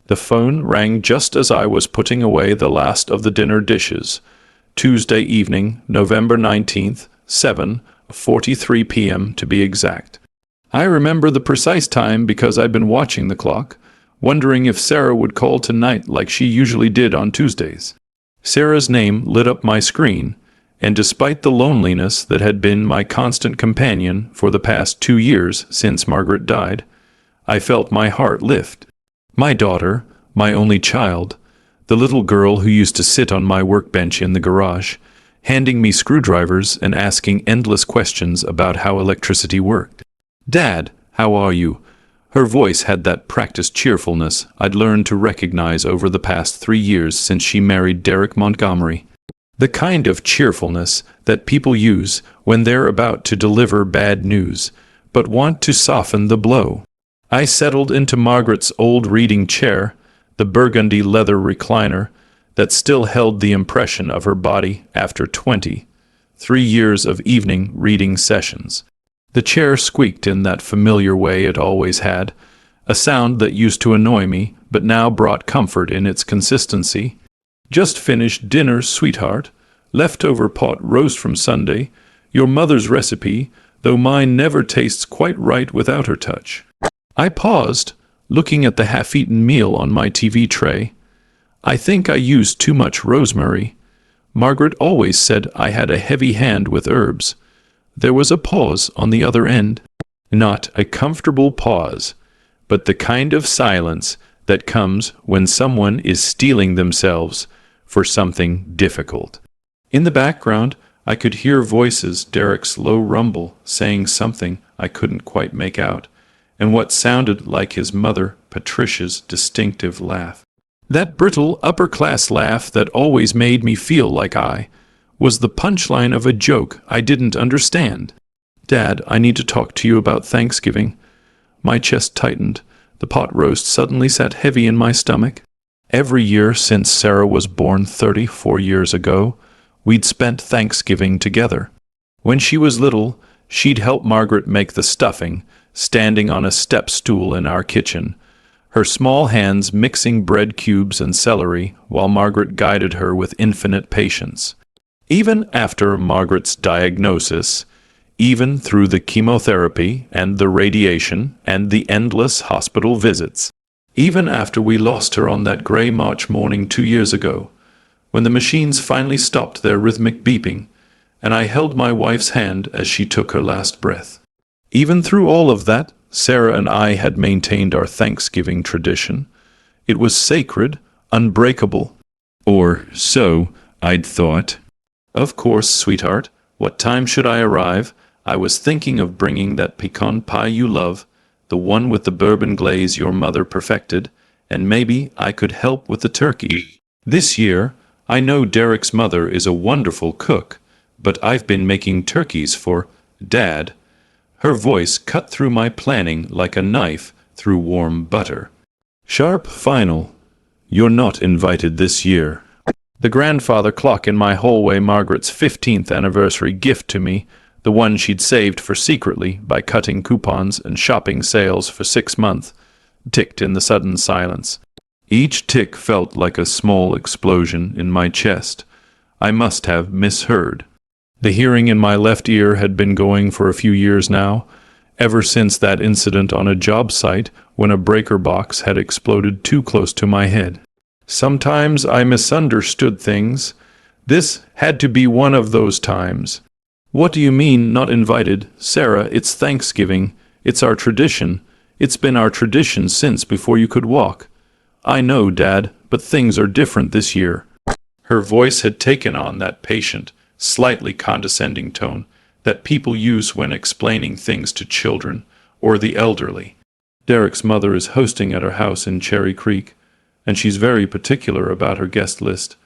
The phone rang just as I was putting away the last of the dinner dishes. Tuesday evening, November 19th, 7:43 p.m. to be exact. I remember the precise time because I'd been watching the clock, wondering if Sarah would call tonight like she usually did on Tuesdays. Sarah's name lit up my screen, and despite the loneliness that had been my constant companion for the past 2 years since Margaret died, I felt my heart lift. My daughter, my only child, the little girl who used to sit on my workbench in the garage, handing me screwdrivers and asking endless questions about how electricity worked. "Dad, how are you?" Her voice had that practiced cheerfulness I'd learned to recognize over the past 3 years since she married Derek Montgomery. The kind of cheerfulness that people use when they're about to deliver bad news, but want to soften the blow. I settled into Margaret's old reading chair, the burgundy leather recliner that still held the impression of her body after 23 years of evening reading sessions. The chair squeaked in that familiar way it always had, a sound that used to annoy me but now brought comfort in its consistency. "Just finished dinner, sweetheart. Leftover pot roast from Sunday. Your mother's recipe, though mine never tastes quite right without her touch." I paused, looking at the half-eaten meal on my TV tray. I think I used too much rosemary. Margaret always said I had a heavy hand with herbs. There was a pause on the other end. Not a comfortable pause, but the kind of silence that comes when someone is steeling themselves for something difficult. In the background, I could hear voices, Derek's low rumble, saying something I couldn't quite make out, and what sounded like his mother, Patricia's distinctive laugh. That brittle, upper-class laugh that always made me feel like I was the punchline of a joke I didn't understand. "Dad, I need to talk to you about Thanksgiving." My chest tightened. The pot roast suddenly sat heavy in my stomach. Every year since Sarah was born 34 years ago, we'd spent Thanksgiving together. When she was little, she'd help Margaret make the stuffing, standing on a step stool in our kitchen, her small hands mixing bread cubes and celery while Margaret guided her with infinite patience. Even after Margaret's diagnosis, even through the chemotherapy and the radiation and the endless hospital visits, even after we lost her on that gray March morning 2 years ago, when the machines finally stopped their rhythmic beeping, and I held my wife's hand as she took her last breath. Even through all of that, Sarah and I had maintained our Thanksgiving tradition. It was sacred, unbreakable. Or so I'd thought. "Of course, sweetheart. What time should I arrive? I was thinking of bringing that pecan pie you love, the one with the bourbon glaze your mother perfected, and maybe I could help with the turkey. This year, I know Derek's mother is a wonderful cook, but I've been making turkeys for Dad." Her voice cut through my planning like a knife through warm butter. "Sharp final. You're not invited this year." The grandfather clock in my hallway, Margaret's 15th anniversary gift to me, the one she'd saved for secretly by cutting coupons and shopping sales for 6 months, ticked in the sudden silence. Each tick felt like a small explosion in my chest. I must have misheard. The hearing in my left ear had been going for a few years now, ever since that incident on a job site when a breaker box had exploded too close to my head. Sometimes I misunderstood things. This had to be one of those times. "What do you mean, not invited? Sarah, it's Thanksgiving. It's our tradition. It's been our tradition since before you could walk." "I know, Dad, but things are different this year." Her voice had taken on that patient, slightly condescending tone that people use when explaining things to children or the elderly. "Derek's mother is hosting at her house in Cherry Creek, and she's very particular about her guest list.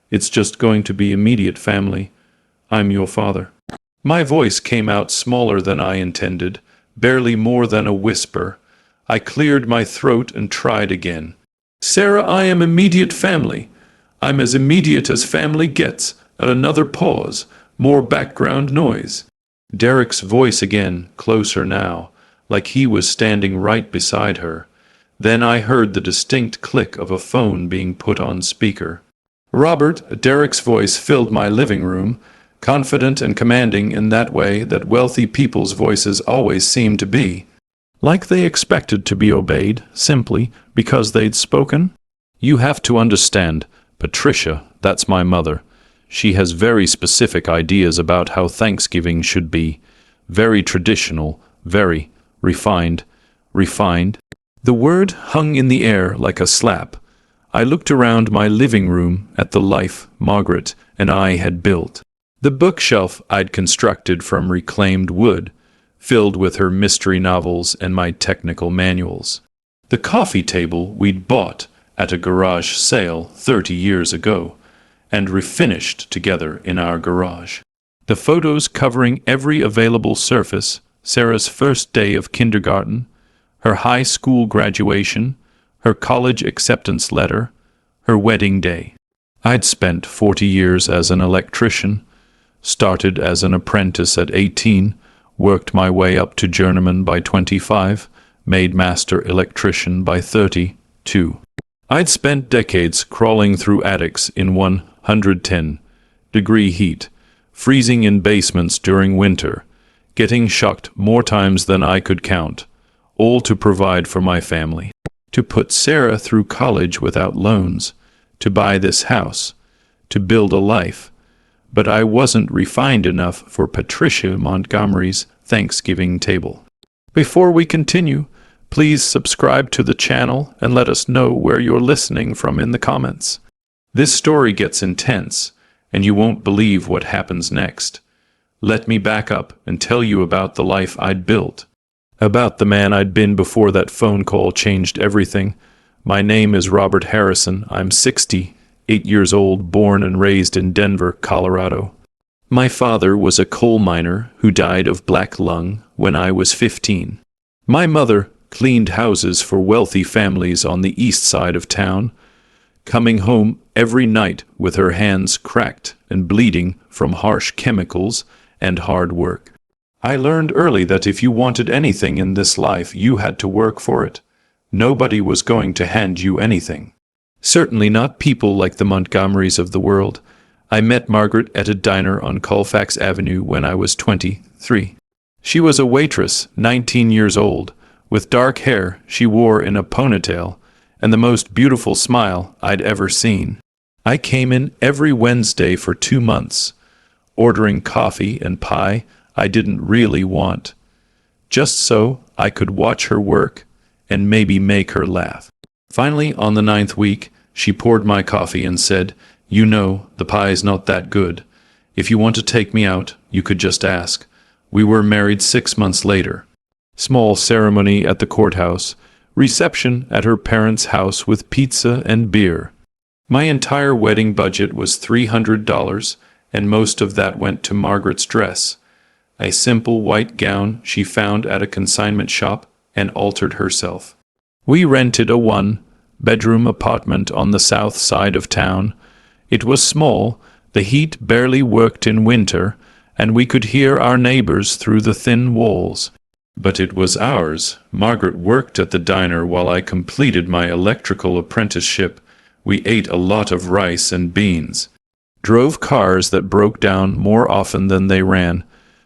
It's just going to be immediate family. I'm your father." My voice came out smaller than I intended, barely more than a whisper. I cleared my throat and tried again. "Sarah, I am immediate family. I'm as immediate as family gets." Another pause, more background noise. Derek's voice again, closer now, like he was standing right beside her. Then I heard the distinct click of a phone being put on speaker. Robert, Derek's voice filled my living room, confident and commanding in that way that wealthy people's voices always seem to be. Like they expected to be obeyed, simply because they'd spoken. You have to understand, Patricia, that's my mother. She has very specific ideas about how Thanksgiving should be. Very traditional, very refined. Refined? The word hung in the air like a slap. I looked around my living room at the life Margaret and I had built. The bookshelf I'd constructed from reclaimed wood, filled with her mystery novels and my technical manuals. The coffee table we'd bought at a garage sale 30 years ago, and refinished together in our garage. The photos covering every available surface, Sarah's first day of kindergarten, her high school graduation, her college acceptance letter, her wedding day. I'd spent 40 years as an electrician, started as an apprentice at 18, worked my way up to journeyman by 25, made master electrician by 32. I'd spent decades crawling through attics in 110-degree heat, freezing in basements during winter, getting shocked more times than I could count, all to provide for my family, to put Sarah through college without loans, to buy this house, to build a life. But I wasn't refined enough for Patricia Montgomery's Thanksgiving table. Before we continue, please subscribe to the channel and let us know where you're listening from in the comments. This story gets intense, and you won't believe what happens next. Let me back up and tell you about the life I'd built. About the man I'd been before that phone call changed everything. My name is Robert Harrison. I'm 68 years old, born and raised in Denver, Colorado. My father was a coal miner who died of black lung when I was 15. My mother cleaned houses for wealthy families on the east side of town, coming home every night with her hands cracked and bleeding from harsh chemicals and hard work. I learned early that if you wanted anything in this life, you had to work for it. Nobody was going to hand you anything. Certainly not people like the Montgomerys of the world. I met Margaret at a diner on Colfax Avenue when I was 23. She was a waitress, 19 years old, with dark hair she wore in a ponytail, and the most beautiful smile I'd ever seen. I came in every Wednesday for 2 months, ordering coffee and pie I didn't really want, just so I could watch her work and maybe make her laugh. Finally, on the 9th week, she poured my coffee and said, "You know, the pie's not that good. If you want to take me out, you could just ask." We were married 6 months later. Small ceremony at the courthouse, reception at her parents' house with pizza and beer. My entire wedding budget was $300, and most of that went to Margaret's dress, a simple white gown she found at a consignment shop and altered herself. We rented a one-bedroom apartment on the south side of town. It was small, the heat barely worked in winter, and we could hear our neighbors through the thin walls. But it was ours. Margaret worked at the diner while I completed my electrical apprenticeship. We ate a lot of rice and beans, drove cars that broke down more often than they ran,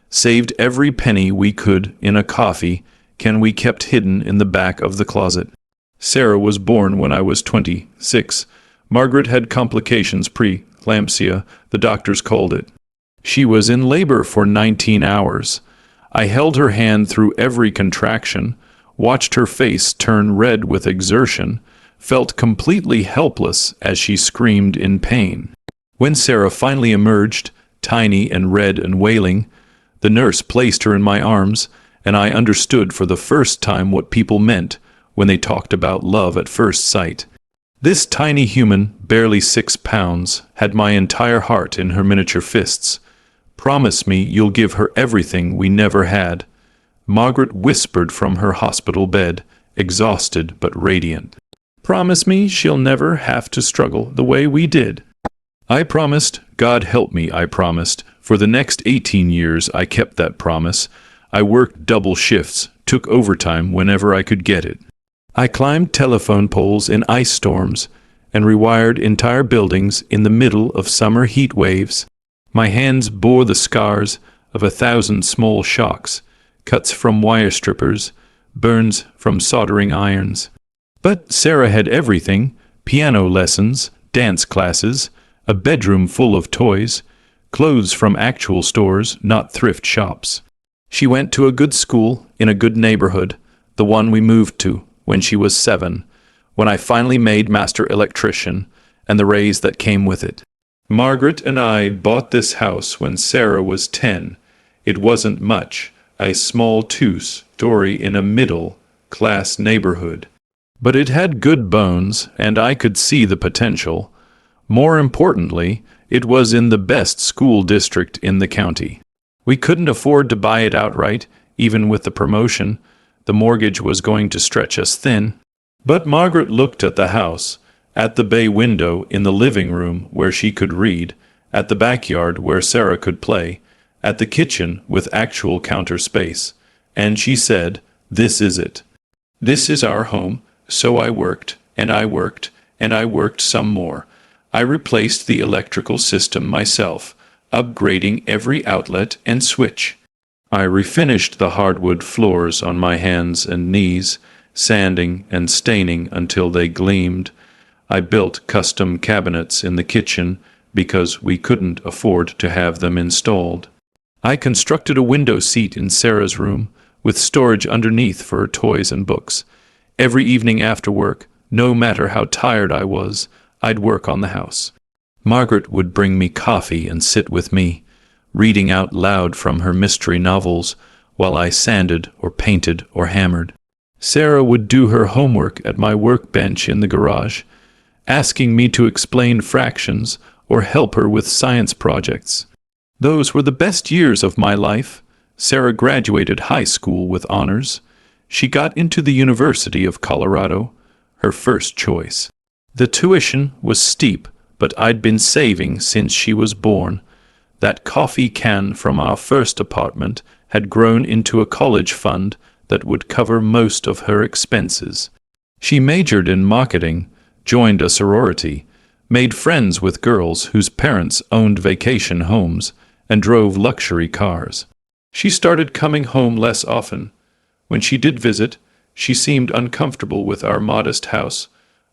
saved every penny we could in a coffee can we kept hidden in the back of the closet. Sarah was born when I was 26. Margaret had complications, preeclampsia, the doctors called it. She was in labor for 19 hours. I held her hand through every contraction, watched her face turn red with exertion, felt completely helpless as she screamed in pain. When Sarah finally emerged, tiny and red and wailing, the nurse placed her in my arms, and I understood for the first time what people meant when they talked about love at first sight. This tiny human, barely 6 pounds, had my entire heart in her miniature fists. "Promise me you'll give her everything we never had," Margaret whispered from her hospital bed, exhausted but radiant. "Promise me she'll never have to struggle the way we did." I promised. God help me, I promised. For the next 18 years I kept that promise. I worked double shifts, took overtime whenever I could get it. I climbed telephone poles in ice storms and rewired entire buildings in the middle of summer heat waves. My hands bore the scars of 1,000 small shocks, cuts from wire strippers, burns from soldering irons. But Sarah had everything: piano lessons, dance classes, a bedroom full of toys, clothes from actual stores, not thrift shops. She went to a good school in a good neighborhood, the one we moved to when she was 7, when I finally made master electrician, and the raise that came with it. Margaret and I bought this house when Sarah was 10. It wasn't much, a small two-story in a middle-class neighborhood. But it had good bones, and I could see the potential. More importantly, it was in the best school district in the county. We couldn't afford to buy it outright, even with the promotion. The mortgage was going to stretch us thin. But Margaret looked at the house, at the bay window in the living room where she could read, at the backyard where Sarah could play, at the kitchen with actual counter space, and she said, "This is it. This is our home." So I worked, and I worked, and I worked some more. I replaced the electrical system myself, upgrading every outlet and switch. I refinished the hardwood floors on my hands and knees, sanding and staining until they gleamed. I built custom cabinets in the kitchen because we couldn't afford to have them installed. I constructed a window seat in Sarah's room with storage underneath for her toys and books. Every evening after work, no matter how tired I was, I'd work on the house. Margaret would bring me coffee and sit with me, reading out loud from her mystery novels while I sanded or painted or hammered. Sarah would do her homework at my workbench in the garage, asking me to explain fractions or help her with science projects. Those were the best years of my life. Sarah graduated high school with honors. She got into the University of Colorado, her first choice. The tuition was steep, but I'd been saving since she was born. That coffee can from our first apartment had grown into a college fund that would cover most of her expenses. She majored in marketing, joined a sorority, made friends with girls whose parents owned vacation homes, and drove luxury cars. She started coming home less often. When she did visit, she seemed uncomfortable with our modest house,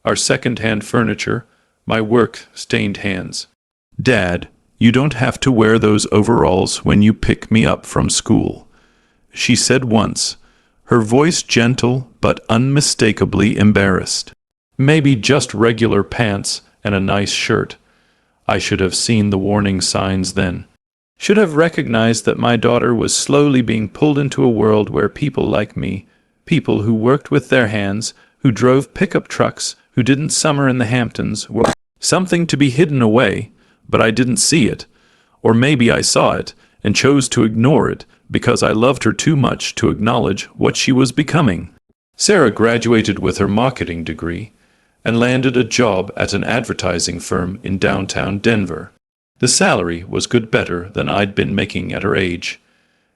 our second-hand furniture, my work-stained hands. "Dad, you don't have to wear those overalls when you pick me up from school," she said once, her voice gentle but unmistakably embarrassed. "Maybe just regular pants and a nice shirt." I should have seen the warning signs then. Should have recognized that my daughter was slowly being pulled into a world where people like me, people who worked with their hands, who drove pickup trucks, who didn't summer in the Hamptons, were something to be hidden away, but I didn't see it. Or maybe I saw it and chose to ignore it because I loved her too much to acknowledge what she was becoming. Sarah graduated with her marketing degree and landed a job at an advertising firm in downtown Denver. The salary was good, better than I'd been making at her age.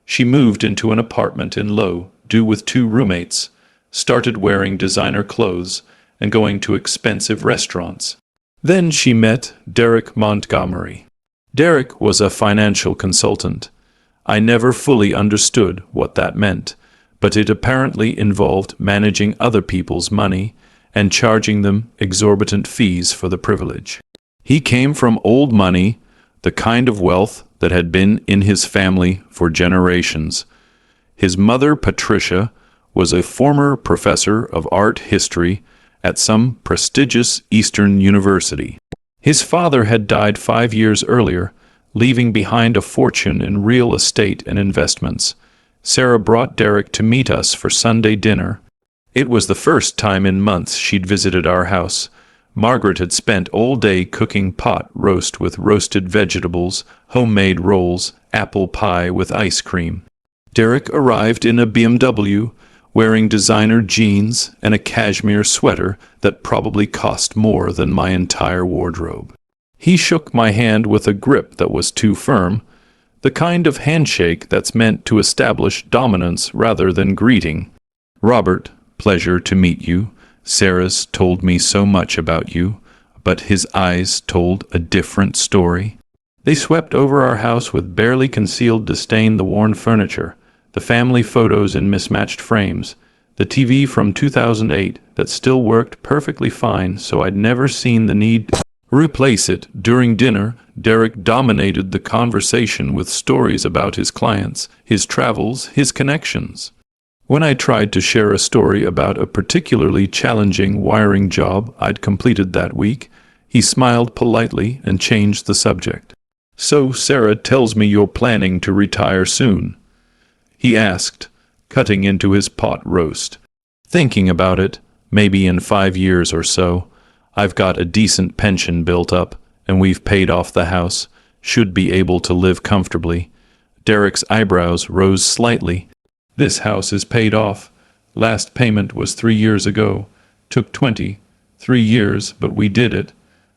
She moved into an apartment in Low, due with 2 roommates, started wearing designer clothes and going to expensive restaurants. Then she met Derek Montgomery. Derek was a financial consultant. I never fully understood what that meant, but it apparently involved managing other people's money and charging them exorbitant fees for the privilege. He came from old money, the kind of wealth that had been in his family for generations. His mother, Patricia, was a former professor of art history at some prestigious Eastern university. His father had died 5 years earlier, leaving behind a fortune in real estate and investments. Sarah brought Derek to meet us for Sunday dinner. It was the first time in months she'd visited our house. Margaret had spent all day cooking pot roast with roasted vegetables, homemade rolls, apple pie with ice cream. Derek arrived in a BMW, wearing designer jeans and a cashmere sweater that probably cost more than my entire wardrobe. He shook my hand with a grip that was too firm, the kind of handshake that's meant to establish dominance rather than greeting. "Robert, Pleasure to meet you. Sarah's told me so much about you, but his eyes told a different story. They swept over our house with barely concealed disdain, the worn furniture, the family photos in mismatched frames, the TV from 2008 that still worked perfectly fine, so I'd never seen the need to replace it. During dinner, Derek dominated the conversation with stories about his clients, his travels, his connections. When I tried to share a story about a particularly challenging wiring job I'd completed that week, he smiled politely and changed the subject. "So Sarah tells me you're planning to retire soon?" he asked, cutting into his pot roast. "Thinking about it, maybe in 5 years or so. I've got a decent pension built up, and we've paid off the house. Should be able to live comfortably." Derek's eyebrows rose slightly. "This house is paid off. Last payment was 3 years ago. Took 23 years, but we did it."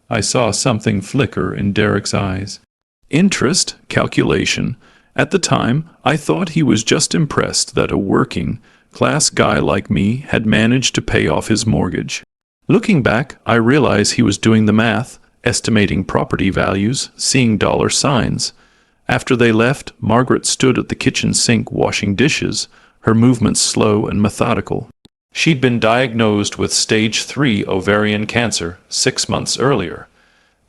I saw something flicker in Derek's eyes. Interest, calculation. At the time, I thought he was just impressed that a working-class guy like me had managed to pay off his mortgage. Looking back, I realize he was doing the math, estimating property values, seeing dollar signs. After they left, Margaret stood at the kitchen sink washing dishes, her movements slow and methodical. She'd been diagnosed with stage 3 ovarian cancer 6 months earlier.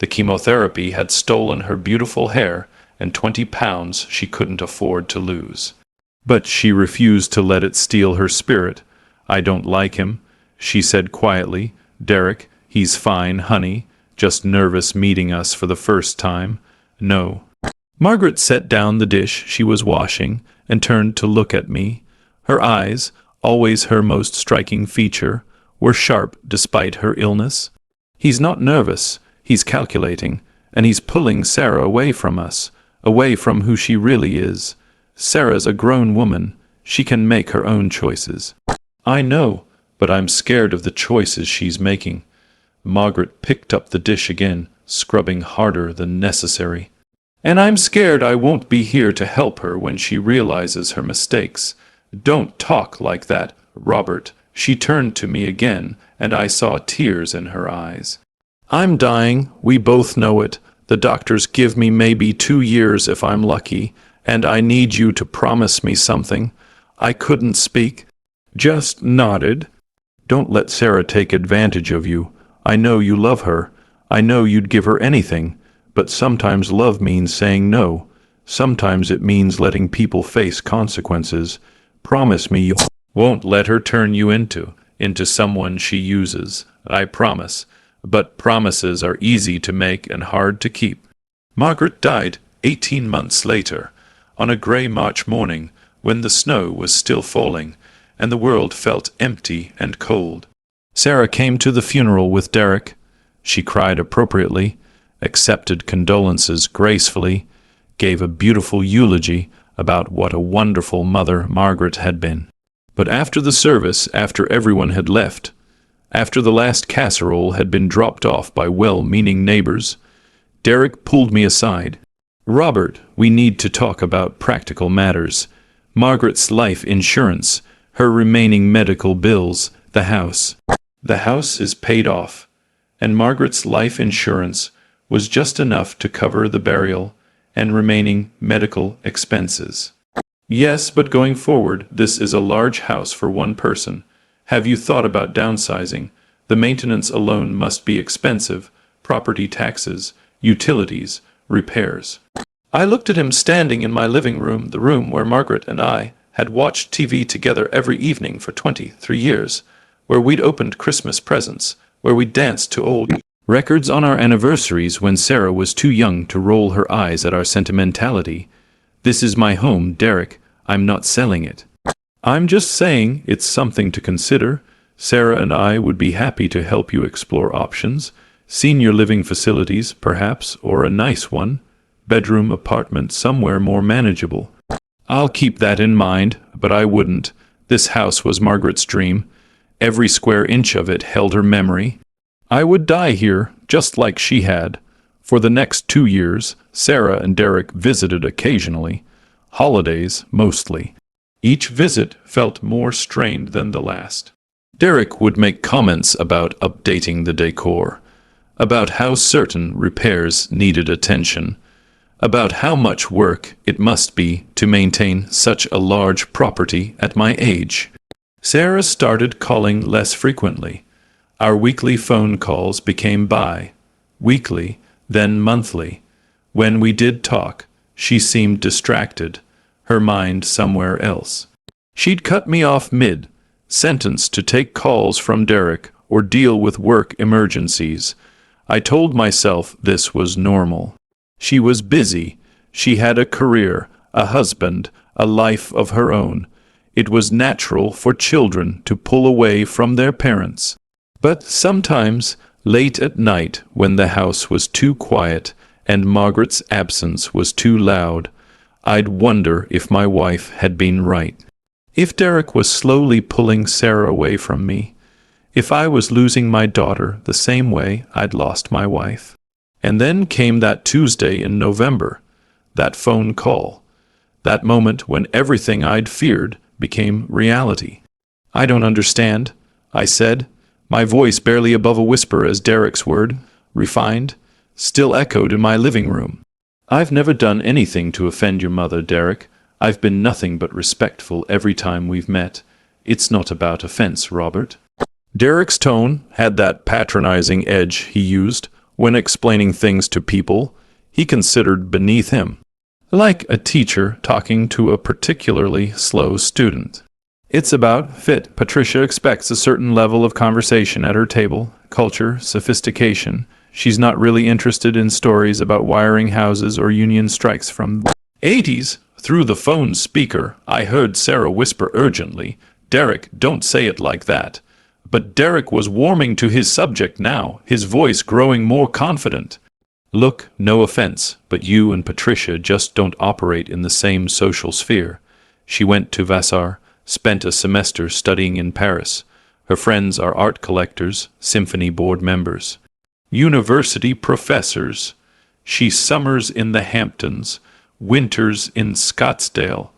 The chemotherapy had stolen her beautiful hair and 20 pounds she couldn't afford to lose. But she refused to let it steal her spirit. "I don't like him," she said quietly. "Derek, he's fine, honey. Just nervous meeting us for the first time." "No." Margaret set down the dish she was washing and turned to look at me. Her eyes, always her most striking feature, were sharp despite her illness. "He's not nervous. He's calculating, and he's pulling Sarah away from us, away from who she really is. Sarah's a grown woman. She can make her own choices." "I know, but I'm scared of the choices she's making." Margaret picked up the dish again, scrubbing harder than necessary. "And I'm scared I won't be here to help her when she realizes her mistakes." "Don't talk like that, Robert." She turned to me again, and I saw tears in her eyes. "I'm dying. We both know it. The doctors give me maybe 2 years if I'm lucky, and I need you to promise me something." I couldn't speak. Just nodded. "Don't let Sarah take advantage of you. I know you love her. I know you'd give her anything. But sometimes love means saying no. Sometimes it means letting people face consequences. Promise me you won't let her turn you into someone she uses." "I promise. But promises are easy to make and hard to keep." Margaret died 18 months later, on a gray March morning when the snow was still falling and the world felt empty and cold. Sarah came to the funeral with Derek. She cried appropriately, accepted condolences gracefully, gave a beautiful eulogy about what a wonderful mother Margaret had been. But after the service, after everyone had left, after the last casserole had been dropped off by well-meaning neighbors, Derek pulled me aside. "Robert, we need to talk about practical matters. Margaret's life insurance, her remaining medical bills, the house. The house is paid off, and Margaret's life insurance was just enough to cover the burial and remaining medical expenses." "Yes, but going forward, this is a large house for one person. Have you thought about downsizing? The maintenance alone must be expensive. Property taxes, utilities, repairs." I looked at him standing in my living room, the room where Margaret and I had watched TV together every evening for 23 years, where we'd opened Christmas presents, where we danced to old records on our anniversaries when Sarah was too young to roll her eyes at our sentimentality. "This is my home, Derek. I'm not selling it." "I'm just saying it's something to consider. Sarah and I would be happy to help you explore options. Senior living facilities, perhaps, or a nice one. Bedroom apartment somewhere more manageable." "I'll keep that in mind, but I wouldn't. This house was Margaret's dream. Every square inch of it held her memory. I would die here, just like she had." For the next 2 years, Sarah and Derek visited occasionally. Holidays, mostly. Each visit felt more strained than the last. Derek would make comments about updating the decor, about how certain repairs needed attention, about how much work it must be to maintain such a large property at my age. Sarah started calling less frequently. Our weekly phone calls became bi-weekly, then monthly. When we did talk, she seemed distracted, her mind somewhere else. She'd cut me off mid-sentence to take calls from Derek or deal with work emergencies. I told myself this was normal. She was busy. She had a career, a husband, a life of her own. It was natural for children to pull away from their parents. But sometimes, late at night, when the house was too quiet and Margaret's absence was too loud, I'd wonder if my wife had been right. If Derek was slowly pulling Sarah away from me. If I was losing my daughter the same way I'd lost my wife. And then came that Tuesday in November, that phone call, that moment when everything I'd feared became reality. "I don't understand," I said, my voice barely above a whisper as Derek's word, refined, still echoed in my living room. "I've never done anything to offend your mother, Derek. I've been nothing but respectful every time we've met. It's not about offense, Robert." Derek's tone had that patronizing edge he used when explaining things to people he considered beneath him, like a teacher talking to a particularly slow student. "It's about fit. Patricia expects a certain level of conversation at her table, culture, sophistication. She's not really interested in stories about wiring houses or union strikes from the 80s. Through the phone speaker, I heard Sarah whisper urgently, "Derek, don't say it like that." But Derek was warming to his subject now, his voice growing more confident. "Look, no offense, but you and Patricia just don't operate in the same social sphere. She went to Vassar, spent a semester studying in Paris. Her friends are art collectors, symphony board members, university professors. She summers in the Hamptons, winters in Scottsdale."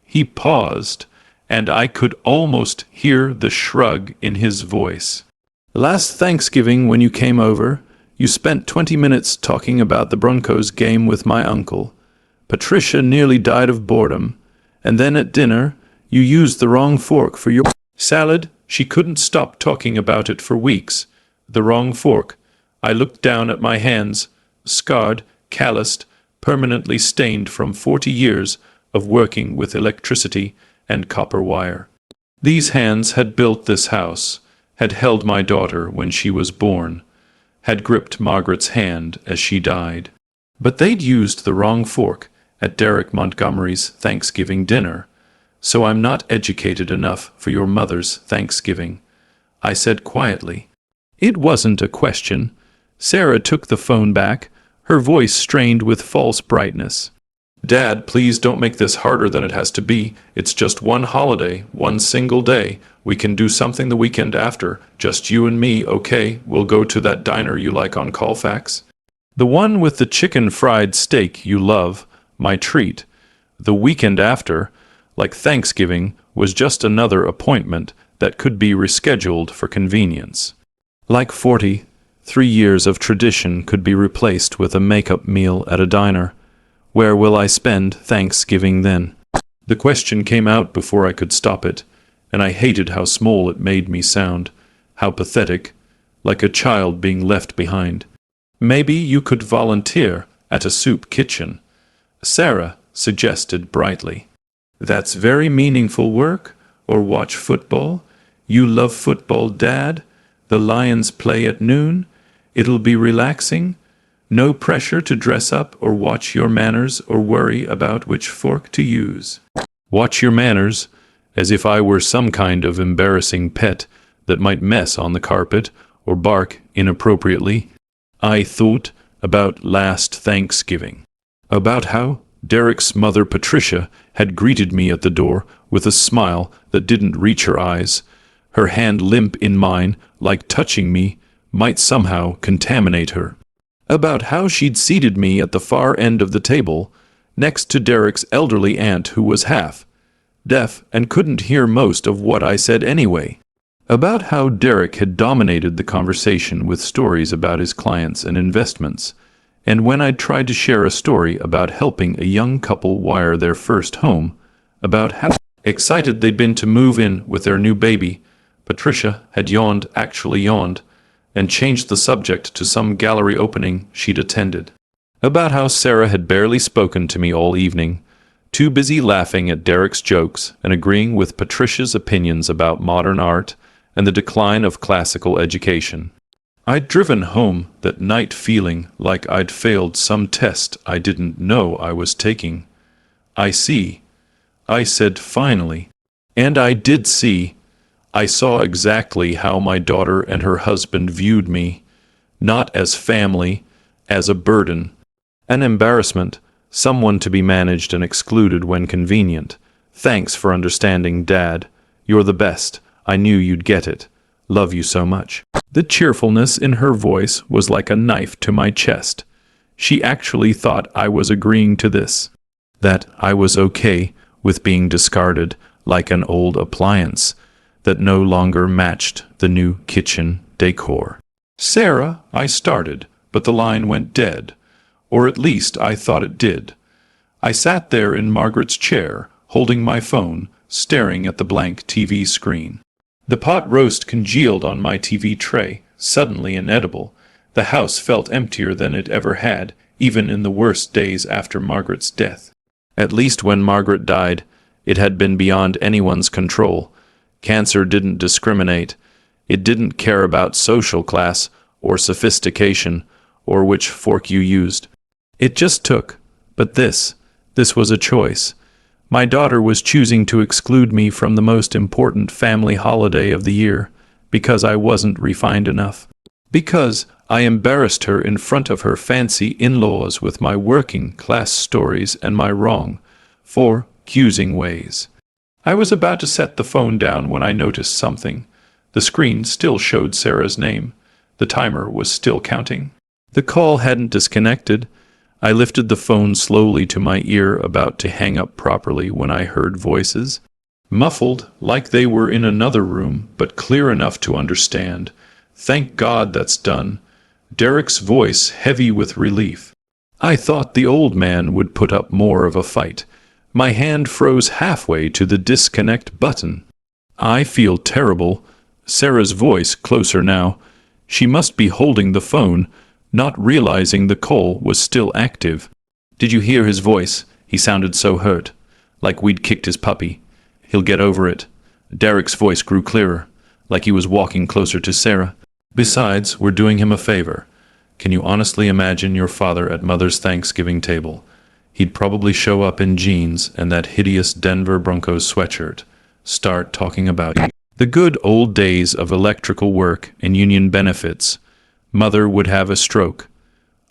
He paused, and I could almost hear the shrug in his voice. "Last Thanksgiving, when you came over, you spent 20 minutes talking about the Broncos game with my uncle. Patricia nearly died of boredom. And then at dinner, you used the wrong fork for your salad. She couldn't stop talking about it for weeks. The wrong fork." I looked down at my hands, scarred, calloused, permanently stained from 40 years of working with electricity and copper wire. These hands had built this house, had held my daughter when she was born, had gripped Margaret's hand as she died. But they'd used the wrong fork at Derek Montgomery's Thanksgiving dinner. "So I'm not educated enough for your mother's Thanksgiving," I said quietly. It wasn't a question. Sarah took the phone back, her voice strained with false brightness. "Dad, please don't make this harder than it has to be. It's just one holiday, one single day. We can do something the weekend after. Just you and me, okay? We'll go to that diner you like on Colfax. The one with the chicken fried steak you love, my treat. The weekend after, like Thanksgiving, was just another appointment that could be rescheduled for convenience. Like 43 years of tradition could be replaced with a make-up meal at a diner. Where will I spend Thanksgiving then?" The question came out before I could stop it, and I hated how small it made me sound, how pathetic, like a child being left behind. "Maybe you could volunteer at a soup kitchen," Sarah suggested brightly. "That's very meaningful work, or watch football. You love football, Dad? The Lions play at noon. It'll be relaxing. No pressure to dress up or watch your manners or worry about which fork to use." Watch your manners, as if I were some kind of embarrassing pet that might mess on the carpet or bark inappropriately. I thought about last Thanksgiving, about how Derek's mother Patricia had greeted me at the door with a smile that didn't reach her eyes, her hand limp in mine, like touching me might somehow contaminate her. About how she'd seated me at the far end of the table, next to Derek's elderly aunt who was half deaf and couldn't hear most of what I said anyway. about how Derek had dominated the conversation with stories about his clients and investments, and when I'd tried to share a story about helping a young couple wire their first home, about how excited they'd been to move in with their new baby, Patricia had actually yawned, and changed the subject to some gallery opening she'd attended. About how Sarah had barely spoken to me all evening, too busy laughing at Derek's jokes and agreeing with Patricia's opinions about modern art and the decline of classical education. I'd driven home that night feeling like I'd failed some test I didn't know I was taking. "I see," I said finally. And I did see. I saw exactly how my daughter and her husband viewed me, not as family, as a burden, an embarrassment, someone to be managed and excluded when convenient. "Thanks for understanding, Dad. You're the best. I knew you'd get it. Love you so much." The cheerfulness in her voice was like a knife to my chest. She actually thought I was agreeing to this, that I was okay with being discarded like an old appliance that no longer matched the new kitchen decor. "Sarah," I started, but the line went dead, or at least I thought it did. I sat there in Margaret's chair, holding my phone, staring at the blank TV screen. The pot roast congealed on my TV tray, suddenly inedible. The house felt emptier than it ever had, even in the worst days after Margaret's death. At least when Margaret died, it had been beyond anyone's control. Cancer didn't discriminate. It didn't care about social class or sophistication or which fork you used. It just took. But this was a choice. My daughter was choosing to exclude me from the most important family holiday of the year because I wasn't refined enough. Because I embarrassed her in front of her fancy in-laws with my working-class stories and my wrong, accusing ways. I was about to set the phone down when I noticed something. The screen still showed Sarah's name. The timer was still counting. The call hadn't disconnected. I lifted the phone slowly to my ear, about to hang up properly, when I heard voices. Muffled, like they were in another room, but clear enough to understand. "Thank God that's done." Derek's voice heavy with relief. I thought the old man would put up more of a fight. My hand froze halfway to the disconnect button. "I feel terrible." Sarah's voice closer now. She must be holding the phone, not realizing the call was still active. "Did you hear his voice? He sounded so hurt, like we'd kicked his puppy. He'll get over it." Derek's voice grew clearer, like he was walking closer to Sarah. "Besides, we're doing him a favor. Can you honestly imagine your father at Mother's Thanksgiving table? He'd probably show up in jeans and that hideous Denver Broncos sweatshirt, start talking about you. The good old days of electrical work and union benefits. Mother would have a stroke.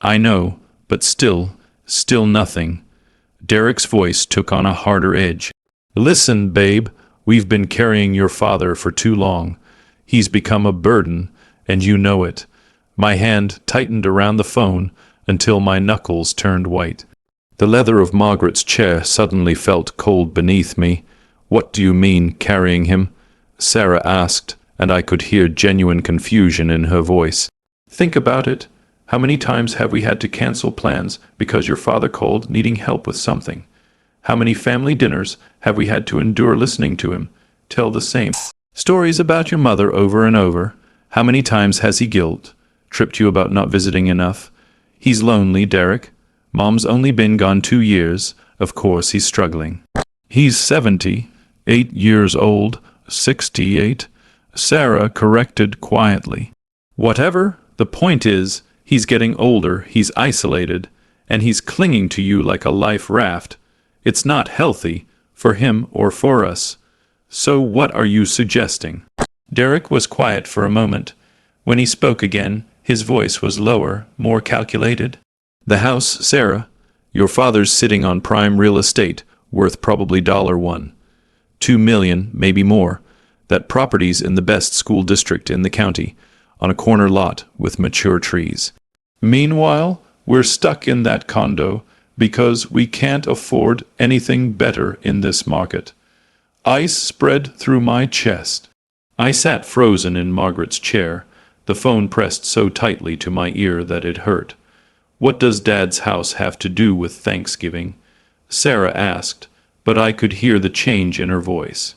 I know, but still nothing." Derek's voice took on a harder edge. "Listen, babe, we've been carrying your father for too long. He's become a burden, and you know it." My hand tightened around the phone until my knuckles turned white. The leather of Margaret's chair suddenly felt cold beneath me. "What do you mean, carrying him?" Sarah asked, and I could hear genuine confusion in her voice. "Think about it. How many times have we had to cancel plans because your father called needing help with something? How many family dinners have we had to endure listening to him tell the same stories about your mother over and over? How many times has he tripped you about not visiting enough? He's lonely, Derek. Mom's only been gone 2 years. Of course he's struggling. He's 78 years old, 68, Sarah corrected quietly. Whatever, the point is, he's getting older, he's isolated, and he's clinging to you like a life raft. It's not healthy, for him or for us. So what are you suggesting?" Derek was quiet for a moment. When he spoke again, his voice was lower, more calculated. "The house, Sarah, your father's sitting on prime real estate, worth probably $2 million, maybe more. That property's in the best school district in the county, on a corner lot with mature trees. Meanwhile, we're stuck in that condo because we can't afford anything better in this market." Ice spread through my chest. I sat frozen in Margaret's chair, the phone pressed so tightly to my ear that it hurt. "What does Dad's house have to do with Thanksgiving?" Sarah asked, but I could hear the change in her voice.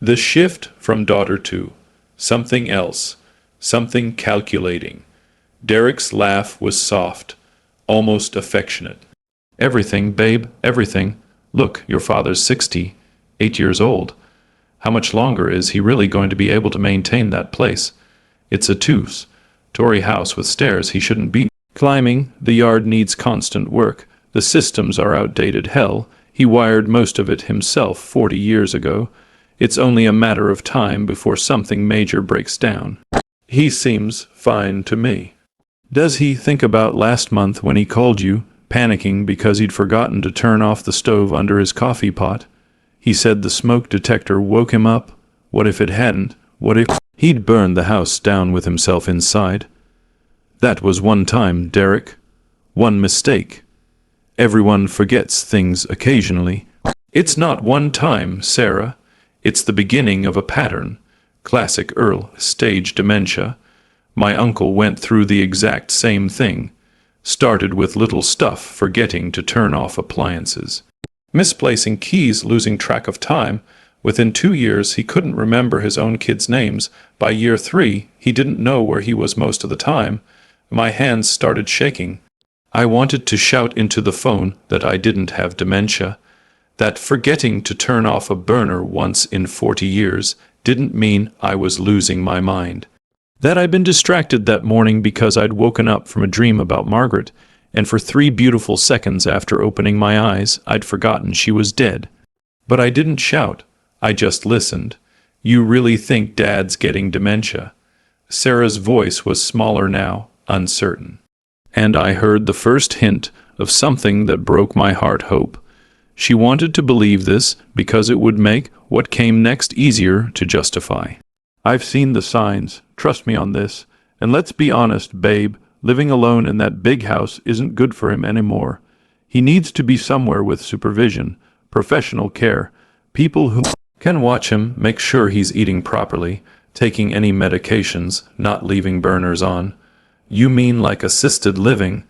The shift from daughter to something else, something calculating. Derek's laugh was soft, almost affectionate. "Everything, babe, everything. Look, your father's 68 years old. How much longer is he really going to be able to maintain that place? It's a two-story house with stairs he shouldn't be climbing. The yard needs constant work. The systems are outdated. Hell, he wired most of it himself 40 years ago. It's only a matter of time before something major breaks down. He seems fine to me." "Does he think about last month when he called you, panicking because he'd forgotten to turn off the stove under his coffee pot? He said the smoke detector woke him up. What if it hadn't? What if he'd burned the house down with himself inside? That was one time, Derek. One mistake. Everyone forgets things occasionally." "It's not one time, Sarah. It's the beginning of a pattern. Classic early stage dementia. My uncle went through the exact same thing. Started with little stuff, forgetting to turn off appliances, misplacing keys, losing track of time. Within 2 years, he couldn't remember his own kids' names. By year 3, he didn't know where he was most of the time. My hands started shaking. I wanted to shout into the phone that I didn't have dementia, that forgetting to turn off a burner once in 40 years didn't mean I was losing my mind. That I'd been distracted that morning because I'd woken up from a dream about Margaret, and for 3 beautiful seconds after opening my eyes, I'd forgotten she was dead. But I didn't shout. I just listened. "You really think Dad's getting dementia?" Sarah's voice was smaller now, uncertain. And I heard the first hint of something that broke my heart: hope. She wanted to believe this because it would make what came next easier to justify. "I've seen the signs. Trust me on this. And let's be honest, babe, living alone in that big house isn't good for him anymore. He needs to be somewhere with supervision, professional care, people who can watch him, make sure he's eating properly, taking any medications, not leaving burners on." "You mean like assisted living?"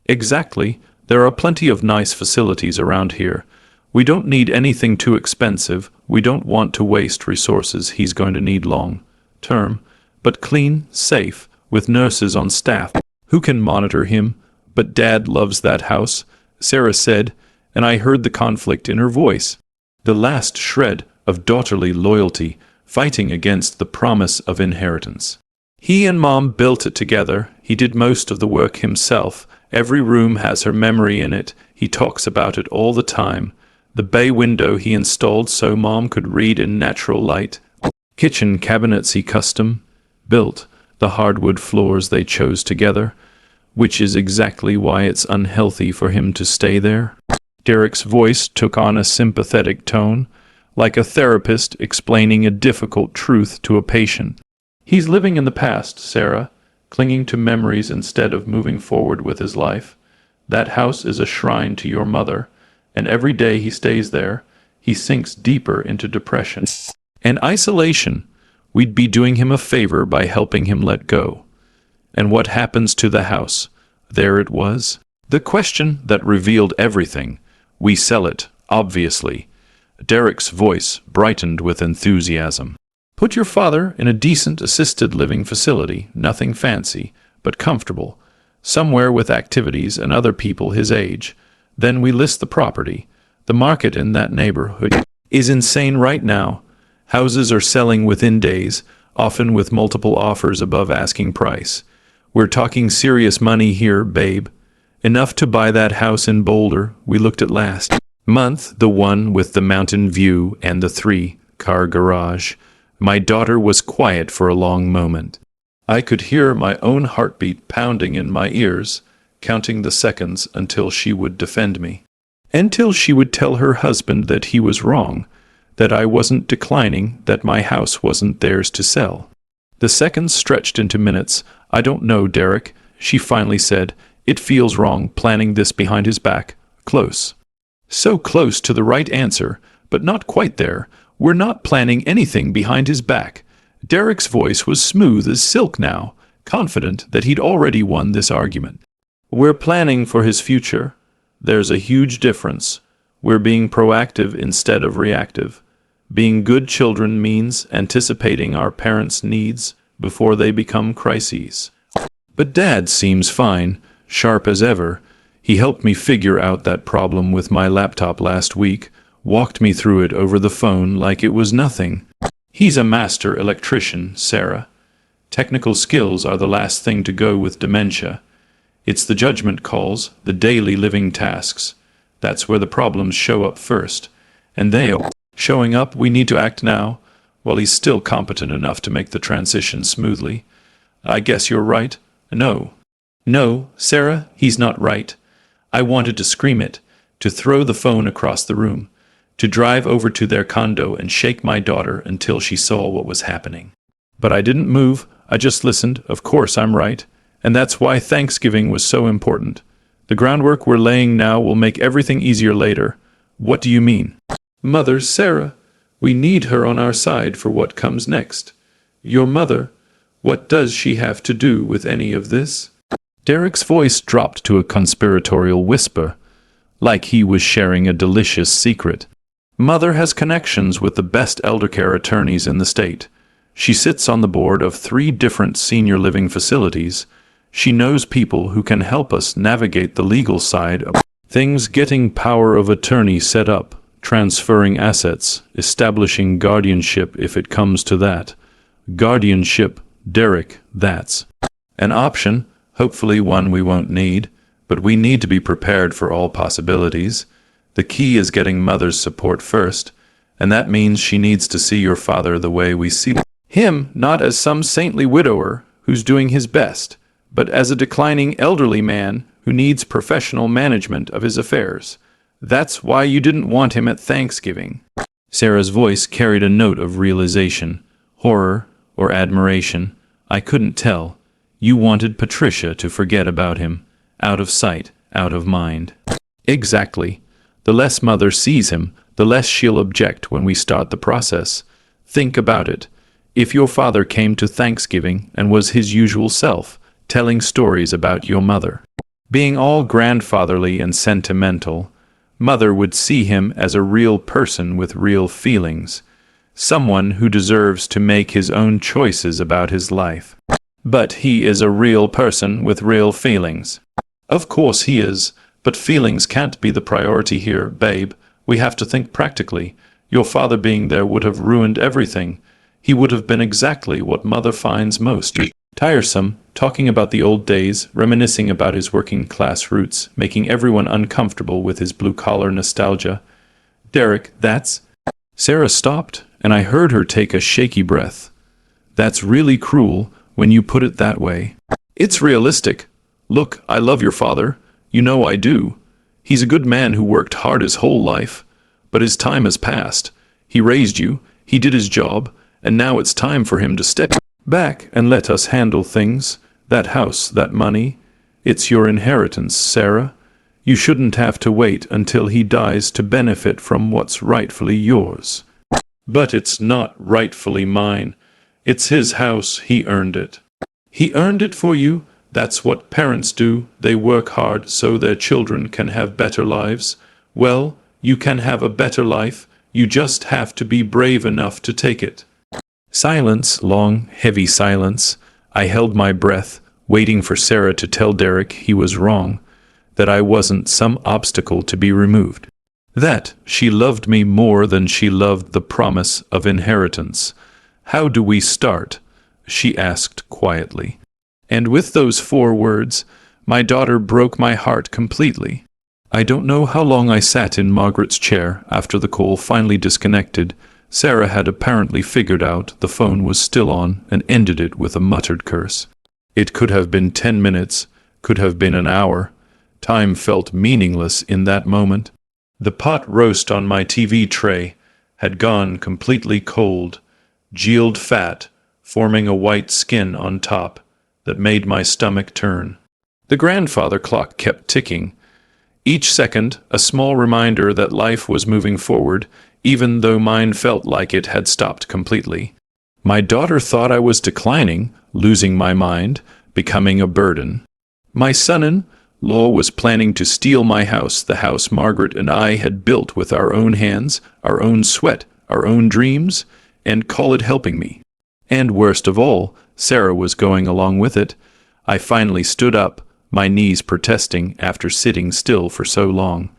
"Exactly. There are plenty of nice facilities around here. We don't need anything too expensive. We don't want to waste resources he's going to need long term, but clean, safe, with nurses on staff who can monitor him. But Dad loves that house," Sarah said, and I heard the conflict in her voice. The last shred of daughterly loyalty fighting against the promise of inheritance. "He and Mom built it together. He did most of the work himself. Every room has her memory in it. He talks about it all the time. The bay window he installed so Mom could read in natural light. Kitchen cabinets he custom built. The hardwood floors they chose together, which is exactly why it's unhealthy for him to stay there." Derek's voice took on a sympathetic tone, like a therapist explaining a difficult truth to a patient. "He's living in the past, Sarah, clinging to memories instead of moving forward with his life. That house is a shrine to your mother, and every day he stays there, he sinks deeper into depression and isolation. We'd be doing him a favor by helping him let go. And what happens to the house? There it was. The question that revealed everything. We sell it, obviously." Derek's voice brightened with enthusiasm. "Put your father in a decent assisted living facility, nothing fancy, but comfortable, somewhere with activities and other people his age. Then we list the property. The market in that neighborhood is insane right now. Houses are selling within days, often with multiple offers above asking price. We're talking serious money here, babe. Enough to buy that house in Boulder we looked at last month, the one with the mountain view and the 3-car garage." My daughter was quiet for a long moment. I could hear my own heartbeat pounding in my ears, counting the seconds until she would defend me. Until she would tell her husband that he was wrong, that I wasn't declining, that my house wasn't theirs to sell. The seconds stretched into minutes. "I don't know, Derek," she finally said. "It feels wrong, planning this behind his back. Close. So close to the right answer, but not quite there. We're not planning anything behind his back." Derek's voice was smooth as silk now, confident that he'd already won this argument. We're planning for his future. There's a huge difference. We're being proactive instead of reactive. Being good children means anticipating our parents' needs before they become crises. But Dad seems fine, sharp as ever. He helped me figure out that problem with my laptop last week, walked me through it over the phone like it was nothing. He's a master electrician, Sarah. Technical skills are the last thing to go with dementia. It's the judgment calls, the daily living tasks. That's where the problems show up first. And showing up, we need to act now, while he's still competent enough to make the transition smoothly. I guess you're right. No, Sarah, he's not right. I wanted to scream it, to throw the phone across the room, to drive over to their condo and shake my daughter until she saw what was happening. But I didn't move, I just listened. Of course I'm right. And that's why Thanksgiving was so important. The groundwork we're laying now will make everything easier later. What do you mean? Mother, Sarah, we need her on our side for what comes next. Your mother, what does she have to do with any of this? Derek's voice dropped to a conspiratorial whisper, like he was sharing a delicious secret. Mother has connections with the best eldercare attorneys in the state. She sits on the board of 3 different senior living facilities. She knows people who can help us navigate the legal side of things, getting power of attorney set up, transferring assets, establishing guardianship if it comes to that. Guardianship, Derek, that's an option, hopefully one we won't need, but we need to be prepared for all possibilities. The key is getting Mother's support first, and that means she needs to see your father the way we see him, not as some saintly widower who's doing his best, but as a declining elderly man who needs professional management of his affairs. That's why you didn't want him at Thanksgiving. Sarah's voice carried a note of realization, horror, or admiration. I couldn't tell. You wanted Patricia to forget about him. Out of sight, out of mind. Exactly. The less Mother sees him, the less she'll object when we start the process. Think about it. If your father came to Thanksgiving and was his usual self, telling stories about your mother, being all grandfatherly and sentimental, Mother would see him as a real person with real feelings, someone who deserves to make his own choices about his life. But he is a real person with real feelings. Of course he is, but feelings can't be the priority here, babe. We have to think practically. Your father being there would have ruined everything. He would have been exactly what Mother finds most tiresome, talking about the old days, reminiscing about his working-class roots, making everyone uncomfortable with his blue-collar nostalgia. Derek, that's... Sarah stopped, and I heard her take a shaky breath. That's really cruel when you put it that way. It's realistic. Look, I love your father. You know I do. He's a good man who worked hard his whole life. But his time has passed. He raised you, he did his job, and now it's time for him to step back and let us handle things. That house, that money, it's your inheritance, Sarah. You shouldn't have to wait until he dies to benefit from what's rightfully yours. But it's not rightfully mine. It's his house. He earned it. He earned it for you. That's what parents do. They work hard so their children can have better lives. Well, you can have a better life. You just have to be brave enough to take it. Silence, long, heavy silence. I held my breath, waiting for Sarah to tell Derek he was wrong, that I wasn't some obstacle to be removed. That she loved me more than she loved the promise of inheritance. How do we start? She asked quietly. And with those 4 words, my daughter broke my heart completely. I don't know how long I sat in Margaret's chair after the call finally disconnected. Sarah had apparently figured out the phone was still on and ended it with a muttered curse. It could have been 10 minutes, could have been an hour. Time felt meaningless in that moment. The pot roast on my TV tray had gone completely cold, gealed fat, forming a white skin on top that made my stomach turn. The grandfather clock kept ticking. Each second, a small reminder that life was moving forward, even though mine felt like it had stopped completely. My daughter thought I was declining, losing my mind, becoming a burden. My son-in-law was planning to steal my house, the house Margaret and I had built with our own hands, our own sweat, our own dreams, and call it helping me. And worst of all, Sarah was going along with it. I finally stood up, my knees protesting after sitting still for so long.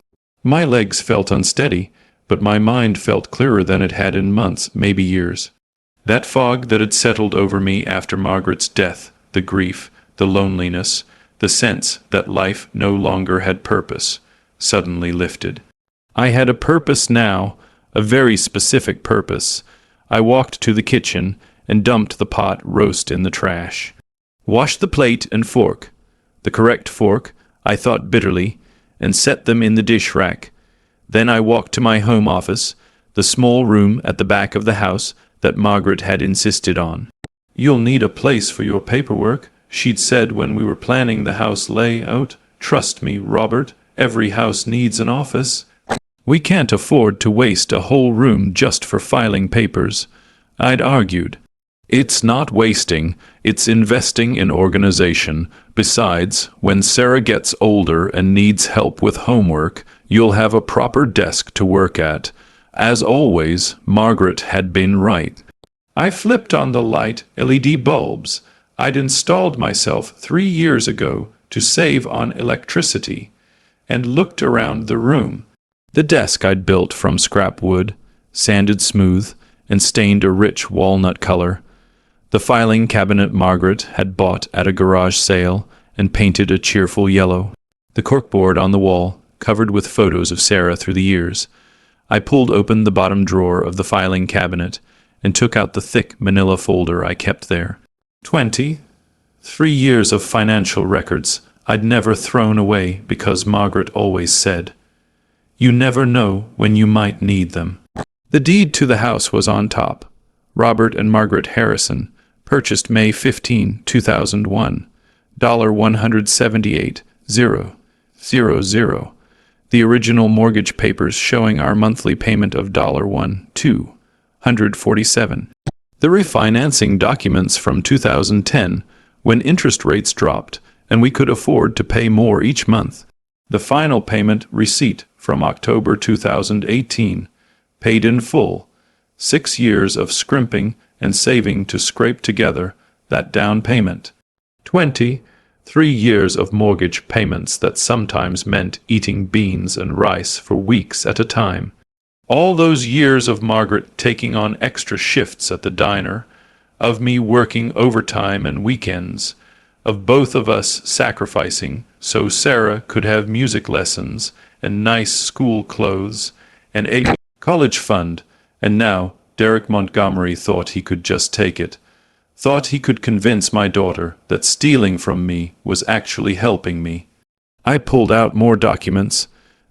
My legs felt unsteady, but my mind felt clearer than it had in months, maybe years. That fog that had settled over me after Margaret's death, the grief, the loneliness, the sense that life no longer had purpose, suddenly lifted. I had a purpose now, a very specific purpose. I walked to the kitchen and dumped the pot roast in the trash. Washed the plate and fork, the correct fork, I thought bitterly, and set them in the dish rack. Then I walked to my home office, the small room at the back of the house that Margaret had insisted on. "You'll need a place for your paperwork," she'd said when we were planning the house layout. "Trust me, Robert, every house needs an office. We can't afford to waste a whole room just for filing papers," I'd argued. "It's not wasting, it's investing in organization. Besides, when Sarah gets older and needs help with homework, you'll have a proper desk to work at." As always, Margaret had been right. I flipped on the light LED bulbs I'd installed myself 3 years ago to save on electricity, and looked around the room. The desk I'd built from scrap wood, sanded smooth, and stained a rich walnut color. The filing cabinet Margaret had bought at a garage sale and painted a cheerful yellow. The corkboard on the wall, covered with photos of Sarah through the years. I pulled open the bottom drawer of the filing cabinet and took out the thick manila folder I kept there. 23 years of financial records I'd never thrown away because Margaret always said, "You never know when you might need them." The deed to the house was on top. Robert and Margaret Harrison, purchased May 15, 2001, $178,000. The original mortgage papers showing our monthly payment of $1,247. The refinancing documents from 2010, when interest rates dropped and we could afford to pay more each month. The final payment receipt from October 2018, paid in full. 6 years of scrimping and saving to scrape together that down payment. 23 years of mortgage payments that sometimes meant eating beans and rice for weeks at a time. All those years of Margaret taking on extra shifts at the diner, of me working overtime and weekends, of both of us sacrificing so Sarah could have music lessons and nice school clothes and a college fund, and now Derek Montgomery thought he could just take it, thought he could convince my daughter that stealing from me was actually helping me. I pulled out more documents,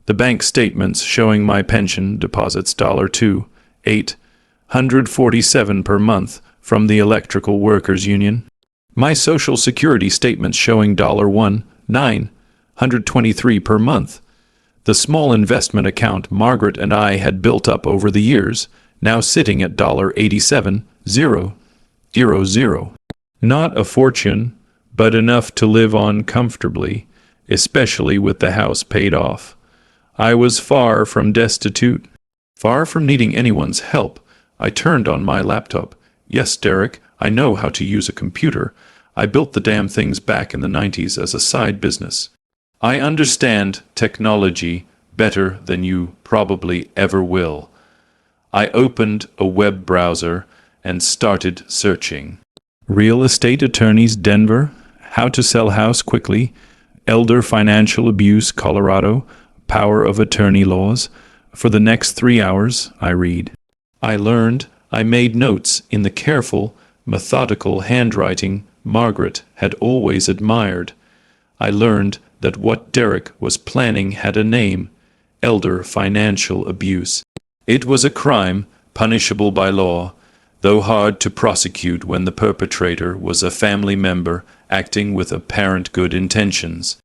the bank statements showing my pension deposits $2,847 per month from the Electrical Workers Union, my Social Security statements showing $1,923 per month, the small investment account Margaret and I had built up over the years, now sitting at $87,000. Not a fortune, but enough to live on comfortably, especially with the house paid off. I was far from destitute, far from needing anyone's help. I turned on my laptop. Yes, Derek, I know how to use a computer. I built the damn things back in the 90s as a side business. I understand technology better than you probably ever will. I opened a web browser and started searching. Real estate attorneys Denver, how to sell house quickly, elder financial abuse Colorado, power of attorney laws. For the next 3 hours, I read. I learned, I made notes in the careful, methodical handwriting Margaret had always admired. I learned that what Derek was planning had a name, elder financial abuse. It was a crime, punishable by law, though hard to prosecute when the perpetrator was a family member acting with apparent good intentions.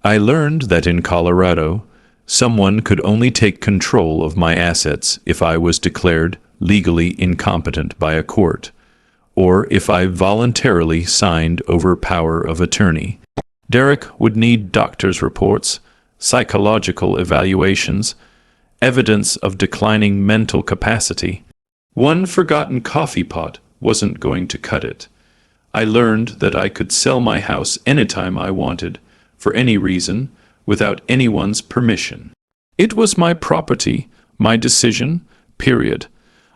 I learned that in Colorado, someone could only take control of my assets if I was declared legally incompetent by a court, or if I voluntarily signed over power of attorney. Derek would need doctor's reports, psychological evaluations, evidence of declining mental capacity. One forgotten coffee pot wasn't going to cut it. I learned that I could sell my house anytime I wanted, for any reason, without anyone's permission. It was my property, my decision, period.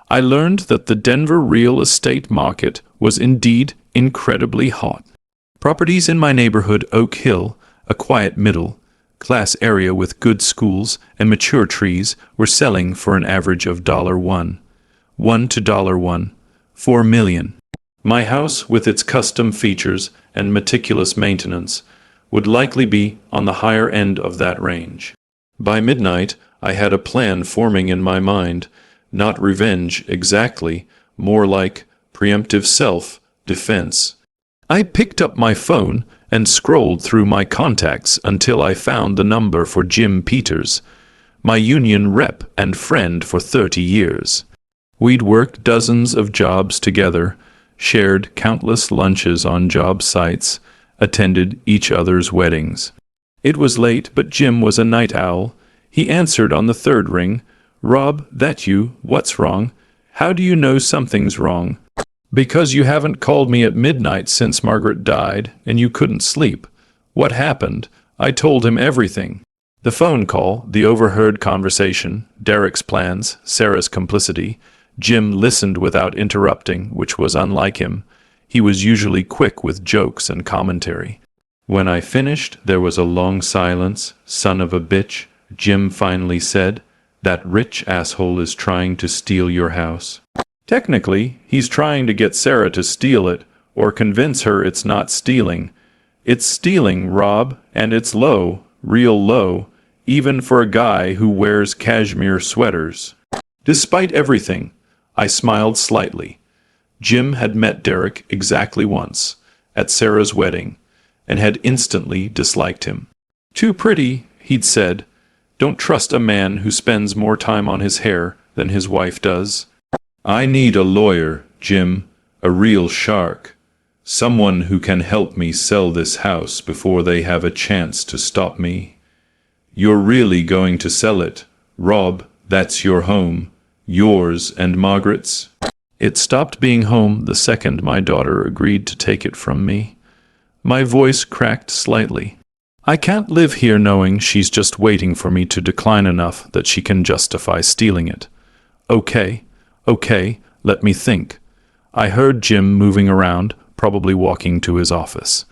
I learned that the Denver real estate market was indeed incredibly hot. Properties in my neighborhood, Oak Hill, a quiet middle-class area with good schools and mature trees, were selling for an average of $1 to $1, $4 million. My house, with its custom features and meticulous maintenance, would likely be on the higher end of that range. By midnight, I had a plan forming in my mind, not revenge exactly, more like preemptive self-defense. I picked up my phone and scrolled through my contacts until I found the number for Jim Peters, my union rep and friend for 30 years. We'd worked dozens of jobs together, shared countless lunches on job sites, attended each other's weddings. It was late, but Jim was a night owl. He answered on the third ring. "Rob, that you? What's wrong? How do you know something's wrong?" "Because you haven't called me at midnight since Margaret died, and you couldn't sleep. What happened?" I told him everything. The phone call, the overheard conversation, Derek's plans, Sarah's complicity. Jim listened without interrupting, which was unlike him. He was usually quick with jokes and commentary. When I finished, there was a long silence. "Son of a bitch," Jim finally said. "That rich asshole is trying to steal your house." "Technically, he's trying to get Sarah to steal it, or convince her it's not stealing. It's stealing, Rob, and it's low, real low, even for a guy who wears cashmere sweaters." Despite everything, I smiled slightly. Jim had met Derek exactly once, at Sarah's wedding, and had instantly disliked him. "Too pretty," he'd said. "Don't trust a man who spends more time on his hair than his wife does." "I need a lawyer, Jim, a real shark. Someone who can help me sell this house before they have a chance to stop me. You're really going to sell it, Rob. That's your home. Yours and Margaret's." It stopped being home the second my daughter agreed to take it from me. My voice cracked slightly. "I can't live here knowing she's just waiting for me to decline enough that she can justify stealing it." Okay, let me think." I heard Jim moving around, probably walking to his office.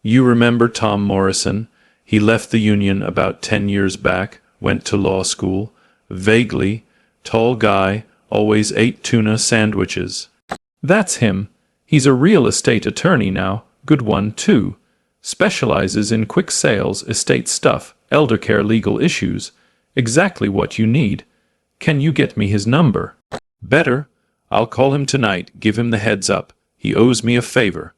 "You remember Tom Morrison? He left the union about 10 years back, went to law school. Vaguely. Tall guy, always ate tuna sandwiches." "That's him. He's a real estate attorney now. Good one, too. Specializes in quick sales, estate stuff, eldercare legal issues. Exactly what you need. Can you get me his number?" "Better. I'll call him tonight, give him the heads up. He owes me a favor.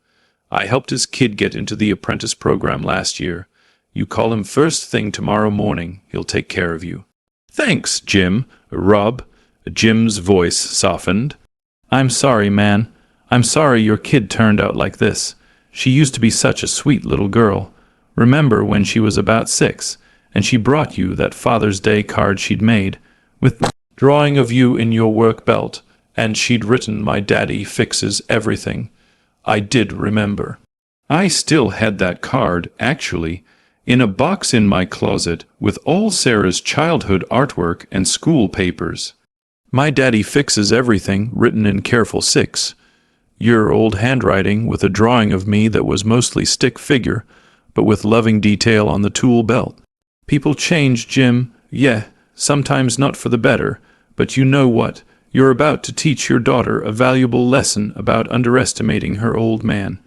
I helped his kid get into the apprentice program last year. You call him first thing tomorrow morning. He'll take care of you." "Thanks, Jim. Rob." Jim's voice softened. "I'm sorry, man. I'm sorry your kid turned out like this. She used to be such a sweet little girl. Remember when she was about 6, and she brought you that Father's Day card she'd made, with the drawing of you in your work belt, and she'd written 'My daddy fixes everything.' I did remember. I still had that card, actually, in a box in my closet with all Sarah's childhood artwork and school papers. 'My daddy fixes everything,' written in careful 6. Your old handwriting, with a drawing of me that was mostly stick figure, but with loving detail on the tool belt. People change, Jim. Yeah, sometimes not for the better, but you know what? You're about to teach your daughter a valuable lesson about underestimating her old man."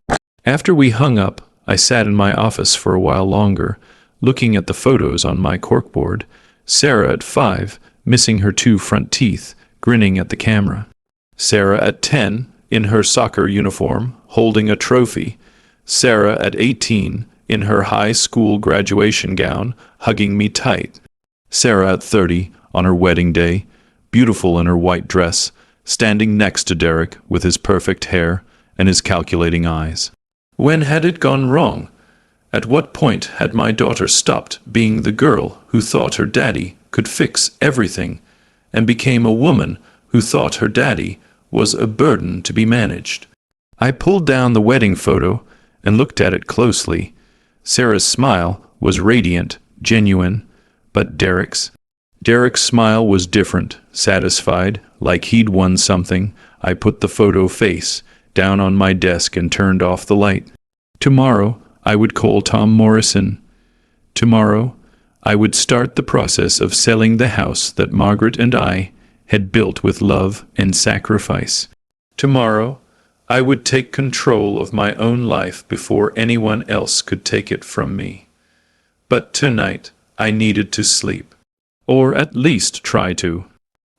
After we hung up, I sat in my office for a while longer, looking at the photos on my corkboard. Sarah at 5, missing her 2 front teeth, grinning at the camera. Sarah at 10, in her soccer uniform, holding a trophy. Sarah at 18, in her high school graduation gown, hugging me tight. Sarah at 30, on her wedding day, beautiful in her white dress, standing next to Derek with his perfect hair and his calculating eyes. When had it gone wrong? At what point had my daughter stopped being the girl who thought her daddy could fix everything and became a woman who thought her daddy was a burden to be managed? I pulled down the wedding photo and looked at it closely. Sarah's smile was radiant, genuine, but Derek's smile was different, satisfied, like he'd won something. I put the photo face down on my desk and turned off the light. Tomorrow, I would call Tom Morrison. Tomorrow, I would start the process of selling the house that Margaret and I had built with love and sacrifice. Tomorrow, I would take control of my own life before anyone else could take it from me. But tonight, I needed to sleep. Or at least try to.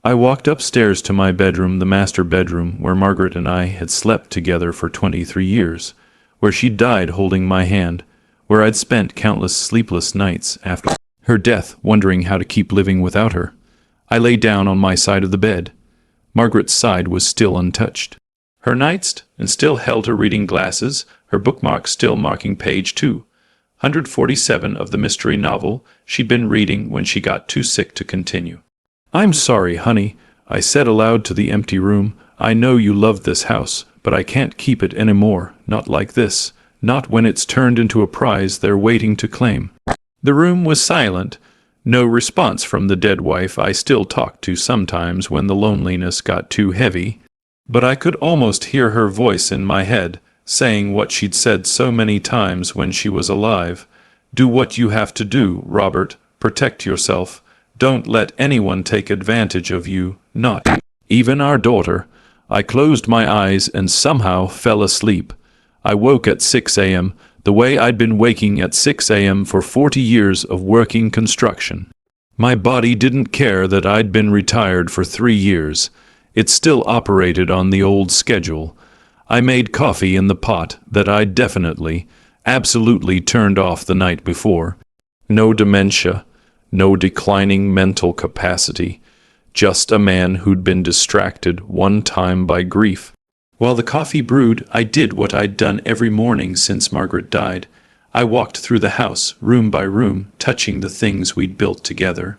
I walked upstairs to my bedroom, the master bedroom, where Margaret and I had slept together for 23 years, where she died holding my hand, where I'd spent countless sleepless nights after her death wondering how to keep living without her. I lay down on my side of the bed. Margaret's side was still untouched. Her nightstand still held her reading glasses, her bookmark still marking page 247 of the mystery novel she'd been reading when she got too sick to continue. "I'm sorry, honey," I said aloud to the empty room. "I know you love this house, but I can't keep it anymore, not like this, not when it's turned into a prize they're waiting to claim." The room was silent. No response from the dead wife I still talked to sometimes when the loneliness got too heavy. But I could almost hear her voice in my head, saying what she'd said so many times when she was alive. "Do what you have to do, Robert. Protect yourself. Don't let anyone take advantage of you, not even our daughter." I closed my eyes and somehow fell asleep. I woke at 6 a.m., the way I'd been waking at 6 a.m. for 40 years of working construction. My body didn't care that I'd been retired for 3 years. It still operated on the old schedule. I made coffee in the pot that I'd absolutely turned off the night before. No dementia, no declining mental capacity, just a man who'd been distracted one time by grief. While the coffee brewed, I did what I'd done every morning since Margaret died. I walked through the house, room by room, touching the things we'd built together.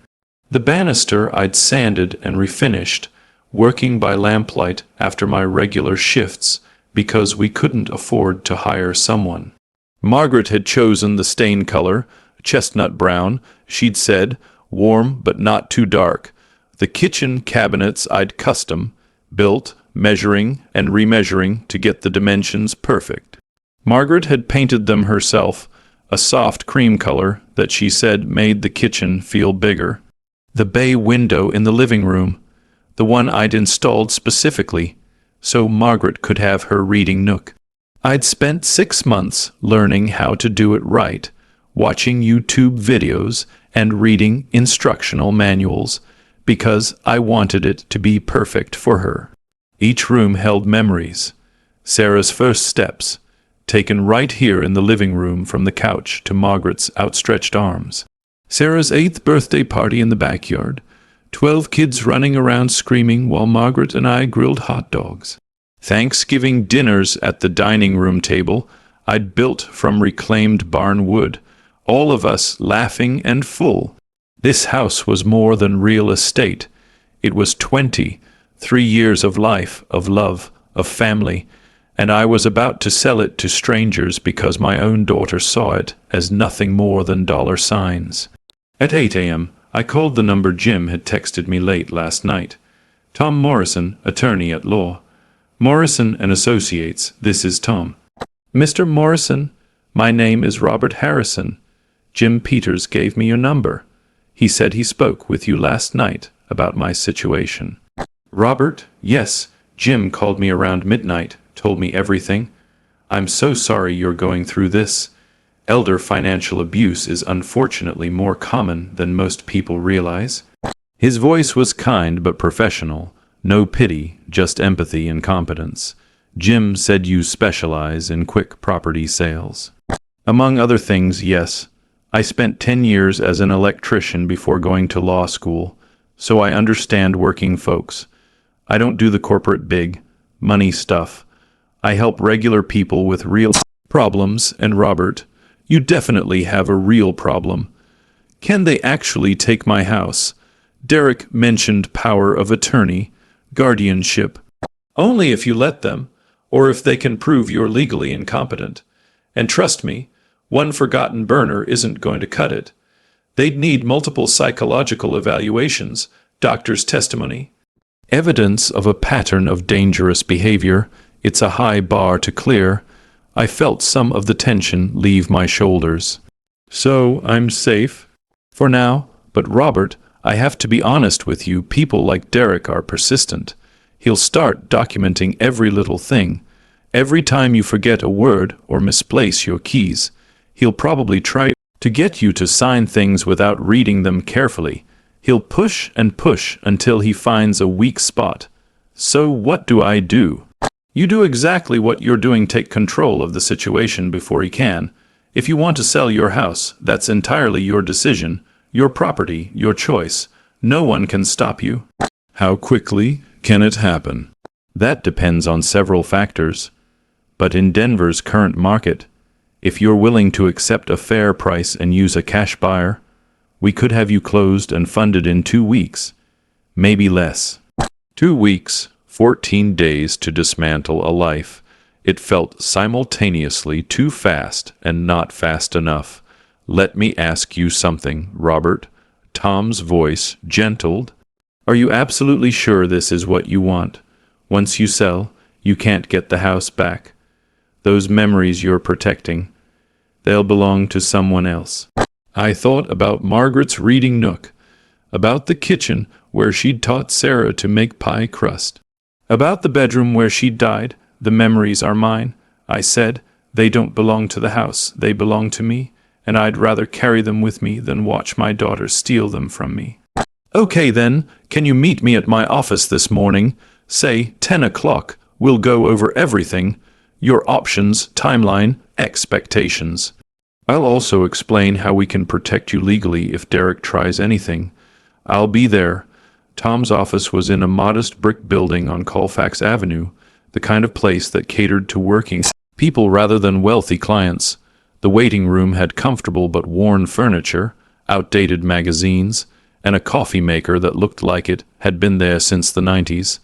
The banister I'd sanded and refinished, working by lamplight after my regular shifts, because we couldn't afford to hire someone. Margaret had chosen the stain color, chestnut brown, she'd said, warm but not too dark. The kitchen cabinets I'd custom built, measuring and remeasuring to get the dimensions perfect. Margaret had painted them herself, a soft cream color that she said made the kitchen feel bigger. The bay window in the living room, the one I'd installed specifically so Margaret could have her reading nook. I'd spent 6 months learning how to do it right, watching YouTube videos and reading instructional manuals, because I wanted it to be perfect for her. Each room held memories. Sarah's first steps, taken right here in the living room from the couch to Margaret's outstretched arms. Sarah's 8th birthday party in the backyard. 12 kids running around screaming while Margaret and I grilled hot dogs. Thanksgiving dinners at the dining room table I'd built from reclaimed barn wood, all of us laughing and full. This house was more than real estate. It was 23 years of life, of love, of family, and I was about to sell it to strangers because my own daughter saw it as nothing more than dollar signs. At 8 a.m., I called the number Jim had texted me late last night. "Tom Morrison, attorney at law." "Morrison and Associates, this is Tom." "Mr. Morrison, my name is Robert Harrison. Jim Peters gave me your number. He said he spoke with you last night about my situation." "Robert, yes, Jim called me around midnight, told me everything. I'm so sorry you're going through this. Elder financial abuse is unfortunately more common than most people realize." His voice was kind but professional. No pity, just empathy and competence. "Jim said you specialize in quick property sales." "Among other things, yes. I spent 10 years as an electrician before going to law school, so I understand working folks. I don't do the corporate big money stuff. I help regular people with real problems, and Robert, you definitely have a real problem. Can they actually take my house? Derek mentioned power of attorney, guardianship. Only if you let them, or if they can prove you're legally incompetent. And trust me, one forgotten burner isn't going to cut it. They'd need multiple psychological evaluations, doctor's testimony, evidence of a pattern of dangerous behavior. It's a high bar to clear. I felt some of the tension leave my shoulders. So I'm safe? For now, but Robert, I have to be honest with you, people like Derek are persistent. He'll start documenting every little thing. Every time you forget a word or misplace your keys, he'll probably try to get you to sign things without reading them carefully. He'll push and push until he finds a weak spot. So what do I do? You do exactly what you're doing. Take control of the situation before he can. If you want to sell your house, that's entirely your decision, your property, your choice. No one can stop you. How quickly can it happen? That depends on several factors. But in Denver's current market, if you're willing to accept a fair price and use a cash buyer, we could have you closed and funded in 2 weeks, maybe less. 2 weeks, 14 days to dismantle a life. It felt simultaneously too fast and not fast enough. Let me ask you something, Robert. Tom's voice gentled. Are you absolutely sure this is what you want? Once you sell, you can't get the house back. Those memories you're protecting, they'll belong to someone else. I thought about Margaret's reading nook, about the kitchen where she'd taught Sarah to make pie crust, about the bedroom where she'd died. The memories are mine, I said. They don't belong to the house, they belong to me, and I'd rather carry them with me than watch my daughter steal them from me. Okay then, can you meet me at my office this morning? Say 10 o'clock. We'll go over everything. Your options, timeline, expectations. I'll also explain how we can protect you legally if Derek tries anything. I'll be there. Tom's office was in a modest brick building on Colfax Avenue, the kind of place that catered to working people rather than wealthy clients. The waiting room had comfortable but worn furniture, outdated magazines, and a coffee maker that looked like it had been there since the 90s.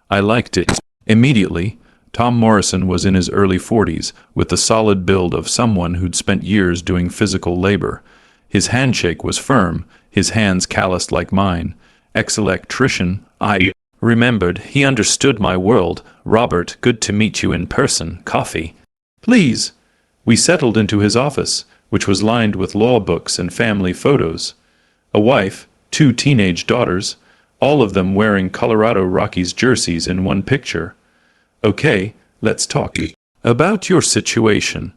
I liked it. Immediately, Tom Morrison was in his early 40s, with the solid build of someone who'd spent years doing physical labor. His handshake was firm, his hands calloused like mine. Ex-electrician, I remembered. He understood my world. Robert, good to meet you in person. Coffee, please. We settled into his office, which was lined with law books and family photos. A wife, 2 teenage daughters, all of them wearing Colorado Rockies jerseys in one picture. Okay, let's talk about your situation.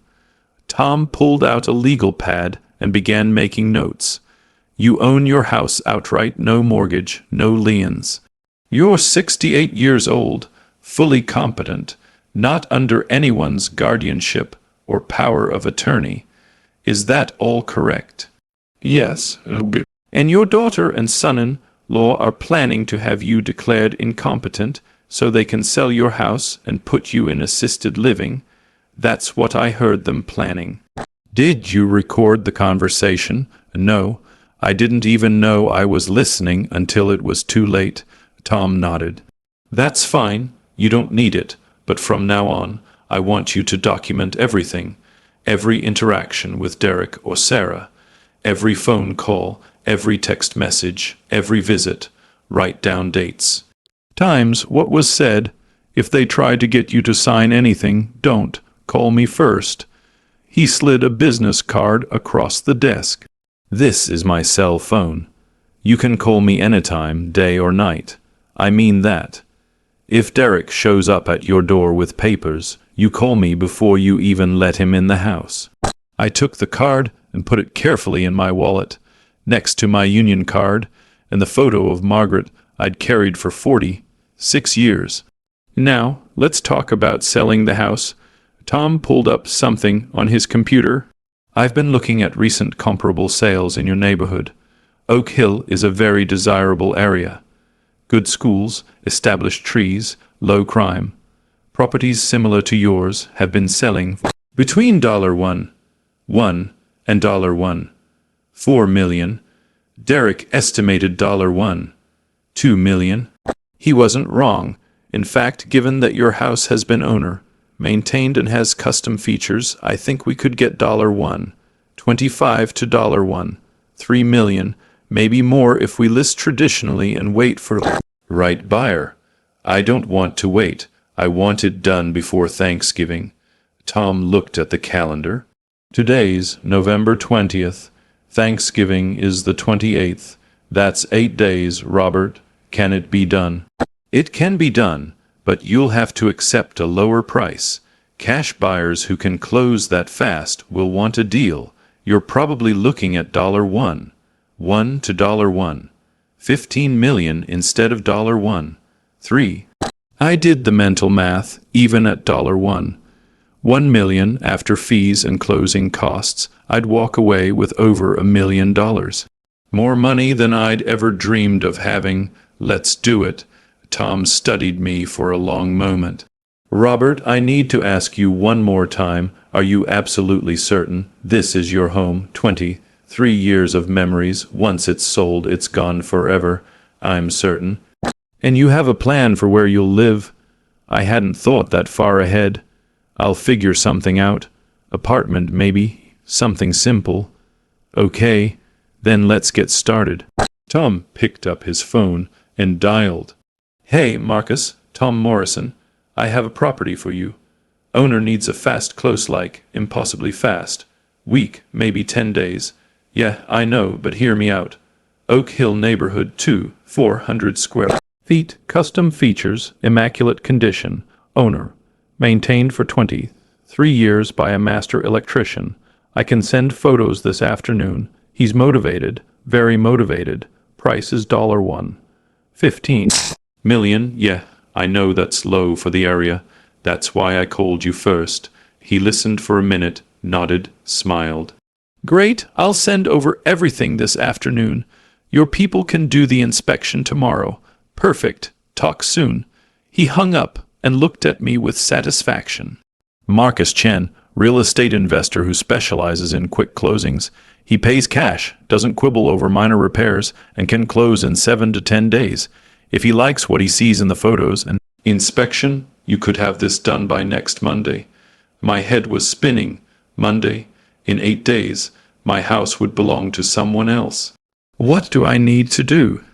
Tom pulled out a legal pad and began making notes. You own your house outright, no mortgage, no liens. You're 68 years old, fully competent, not under anyone's guardianship or power of attorney. Is that all correct? Yes. And your daughter and son-in-law are planning to have you declared incompetent so they can sell your house and put you in assisted living. That's what I heard them planning. Did you record the conversation? No, I didn't even know I was listening until it was too late. Tom nodded. That's fine, you don't need it, but from now on, I want you to document everything. Every interaction with Derek or Sarah, every phone call, every text message, every visit. Write down dates, times, what was said. If they try to get you to sign anything, don't. Call me first. He slid a business card across the desk. This is my cell phone. You can call me anytime, day or night. I mean that. If Derek shows up at your door with papers, you call me before you even let him in the house. I took the card and put it carefully in my wallet, next to my union card and the photo of Margaret I'd carried for 46 years. Now, let's talk about selling the house. Tom pulled up something on his computer. I've been looking at recent comparable sales in your neighborhood. Oak Hill is a very desirable area. Good schools, established trees, low crime. Properties similar to yours have been selling between $1 and $4 million. Derek estimated $2 million. He wasn't wrong. In fact, given that your house has been maintained and has custom features, I think we could get $1.25 to $3 million, maybe more if we list traditionally and wait for right buyer. I don't want to wait. I want it done before Thanksgiving. Tom looked at the calendar. Today's November 20th. Thanksgiving is the 28th. That's 8 days, Robert. Can it be done? It can be done, but you'll have to accept a lower price. Cash buyers who can close that fast will want a deal. You're probably looking at $1 to $15 million instead of $3. I did the mental math, even at $1 million after fees and closing costs, I'd walk away with over $1 million. More money than I'd ever dreamed of having. Let's do it. Tom studied me for a long moment. Robert, I need to ask you one more time. Are you absolutely certain this is your home? 23 years of memories. Once it's sold, it's gone forever. I'm certain. And you have a plan for where you'll live? I hadn't thought that far ahead. I'll figure something out. Apartment, maybe. Something simple. Okay, then let's get started. Tom picked up his phone and dialed. Hey, Marcus, Tom Morrison. I have a property for you. Owner needs a fast close like, impossibly fast. Week, maybe 10 days. Yeah, I know, but hear me out. Oak Hill neighborhood 400 square feet, custom features, immaculate condition, owner, maintained for 23 years by a master electrician. I can send photos this afternoon. He's motivated, very motivated. Price is $15 million. Yeah, I know that's low for the area. That's why I called you first. He listened for a minute, nodded, smiled. Great, I'll send over everything this afternoon. Your people can do the inspection tomorrow. Perfect. Talk soon. He hung up and looked at me with satisfaction. Marcus Chen, real estate investor who specializes in quick closings. He pays cash, doesn't quibble over minor repairs, and can close in 7 to 10 days. If he likes what he sees in the photos and inspection, you could have this done by next Monday. My head was spinning. Monday, in 8 days, my house would belong to someone else. What do I need to do?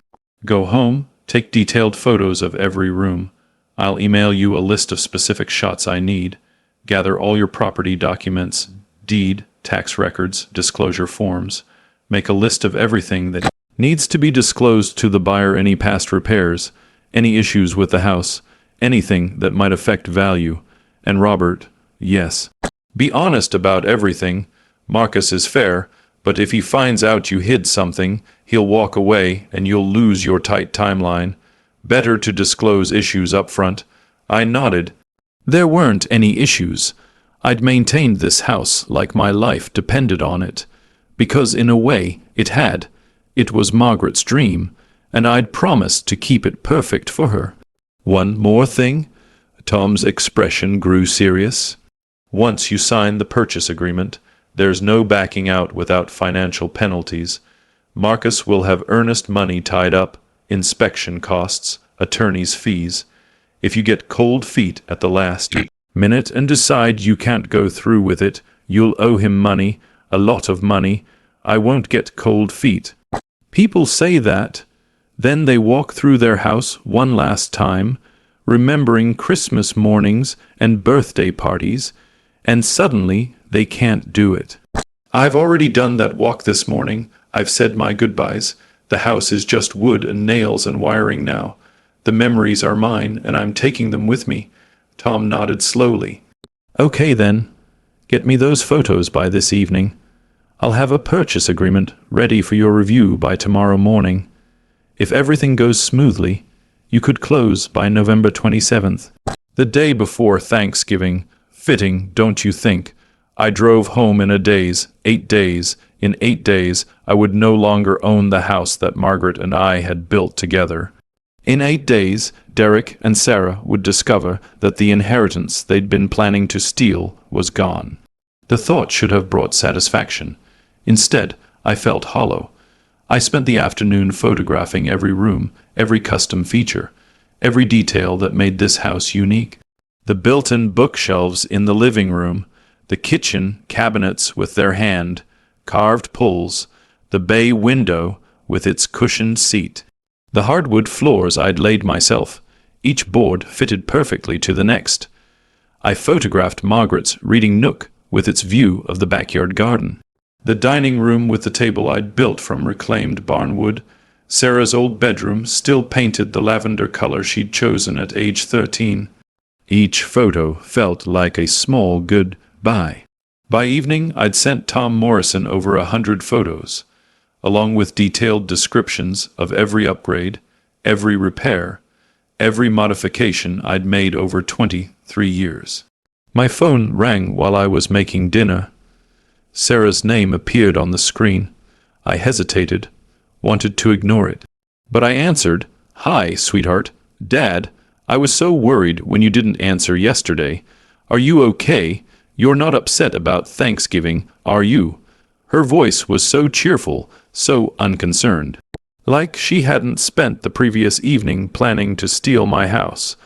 Go home, take detailed photos of every room. I'll email you a list of specific shots I need. Gather all your property documents, deed, tax records, disclosure forms. Make a list of everything that needs to be disclosed to the buyer, any past repairs, any issues with the house, anything that might affect value. And Robert, yes, be honest about everything. Marcus is fair, but if he finds out you hid something, he'll walk away and you'll lose your tight timeline. Better to disclose issues up front. I nodded. There weren't any issues. I'd maintained this house like my life depended on it. Because in a way, it had. It was Margaret's dream, and I'd promised to keep it perfect for her. One more thing? Tom's expression grew serious. Once you sign the purchase agreement, there's no backing out without financial penalties. Marcus will have earnest money tied up, inspection costs, attorney's fees. If you get cold feet at the last minute and decide you can't go through with it, you'll owe him money, a lot of money. I won't get cold feet. People say that. Then they walk through their house one last time, remembering Christmas mornings and birthday parties, and suddenly they can't do it. I've already done that walk this morning. I've said my goodbyes. The house is just wood and nails and wiring now. The memories are mine, and I'm taking them with me. Tom nodded slowly. Okay then. Get me those photos by this evening. I'll have a purchase agreement ready for your review by tomorrow morning. If everything goes smoothly, you could close by November 27th, the day before Thanksgiving. Fitting, don't you think? I drove home in a daze, 8 days. In 8 days, I would no longer own the house that Margaret and I had built together. In 8 days, Derek and Sarah would discover that the inheritance they'd been planning to steal was gone. The thought should have brought satisfaction. Instead, I felt hollow. I spent the afternoon photographing every room, every custom feature, every detail that made this house unique. The built-in bookshelves in the living room, the kitchen cabinets with their hand-carved pulls, the bay window with its cushioned seat, the hardwood floors I'd laid myself. Each board fitted perfectly to the next. I photographed Margaret's reading nook with its view of the backyard garden, the dining room with the table I'd built from reclaimed barnwood, Sarah's old bedroom still painted the lavender color she'd chosen at age 13. Each photo felt like a small goodbye. By evening, I'd sent Tom Morrison over 100 photos, along with detailed descriptions of every upgrade, every repair, every modification I'd made over 23 years. My phone rang while I was making dinner. Sarah's name appeared on the screen. I hesitated, wanted to ignore it. But I answered, "Hi, sweetheart. Dad, I was so worried when you didn't answer yesterday. Are you okay? You're not upset about Thanksgiving, are you?" Her voice was so cheerful, so unconcerned. Like she hadn't spent the previous evening planning to steal my house.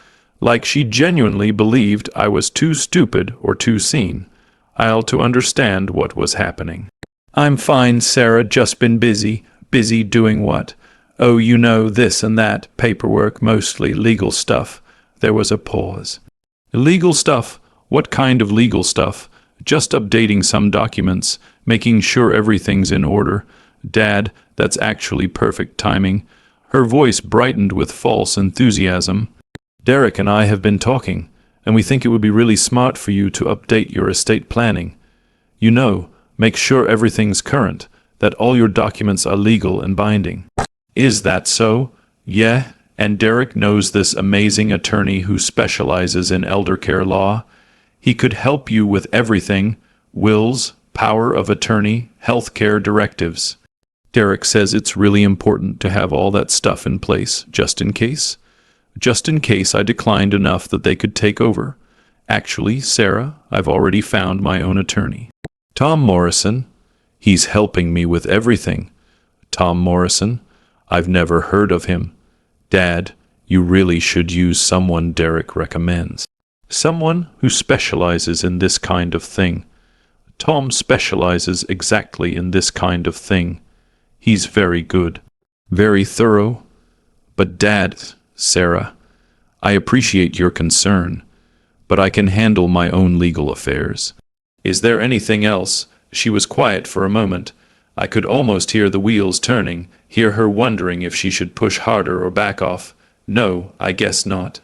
Like she genuinely believed I was too stupid or too senile to understand what was happening. "I'm fine, Sarah, just been busy. Busy doing what? Oh, you know, this and that, paperwork, mostly legal stuff." There was a pause. "Legal stuff? What kind of legal stuff?" "Just updating some documents, making sure everything's in order." "Dad, that's actually perfect timing." Her voice brightened with false enthusiasm. "Derek and I have been talking, and we think it would be really smart for you to update your estate planning. You know, make sure everything's current, that all your documents are legal and binding." "Is that so?" "Yeah, and Derek knows this amazing attorney who specializes in eldercare law. He could help you with everything: wills, power of attorney, healthcare directives." "Derek says it's really important to have all that stuff in place, just in case." "Just in case I declined enough that they could take over. Actually, Sarah, I've already found my own attorney. Tom Morrison. He's helping me with everything." "Tom Morrison? I've never heard of him." "Dad, you really should use someone Derek recommends. Someone who specializes in this kind of thing." "Tom specializes exactly in this kind of thing. He's very good, very thorough." "But Dad..." "Sarah, I appreciate your concern, but I can handle my own legal affairs." "Is there anything else?" She was quiet for a moment. I could almost hear the wheels turning, hear her wondering if she should push harder or back off. "No, I guess not.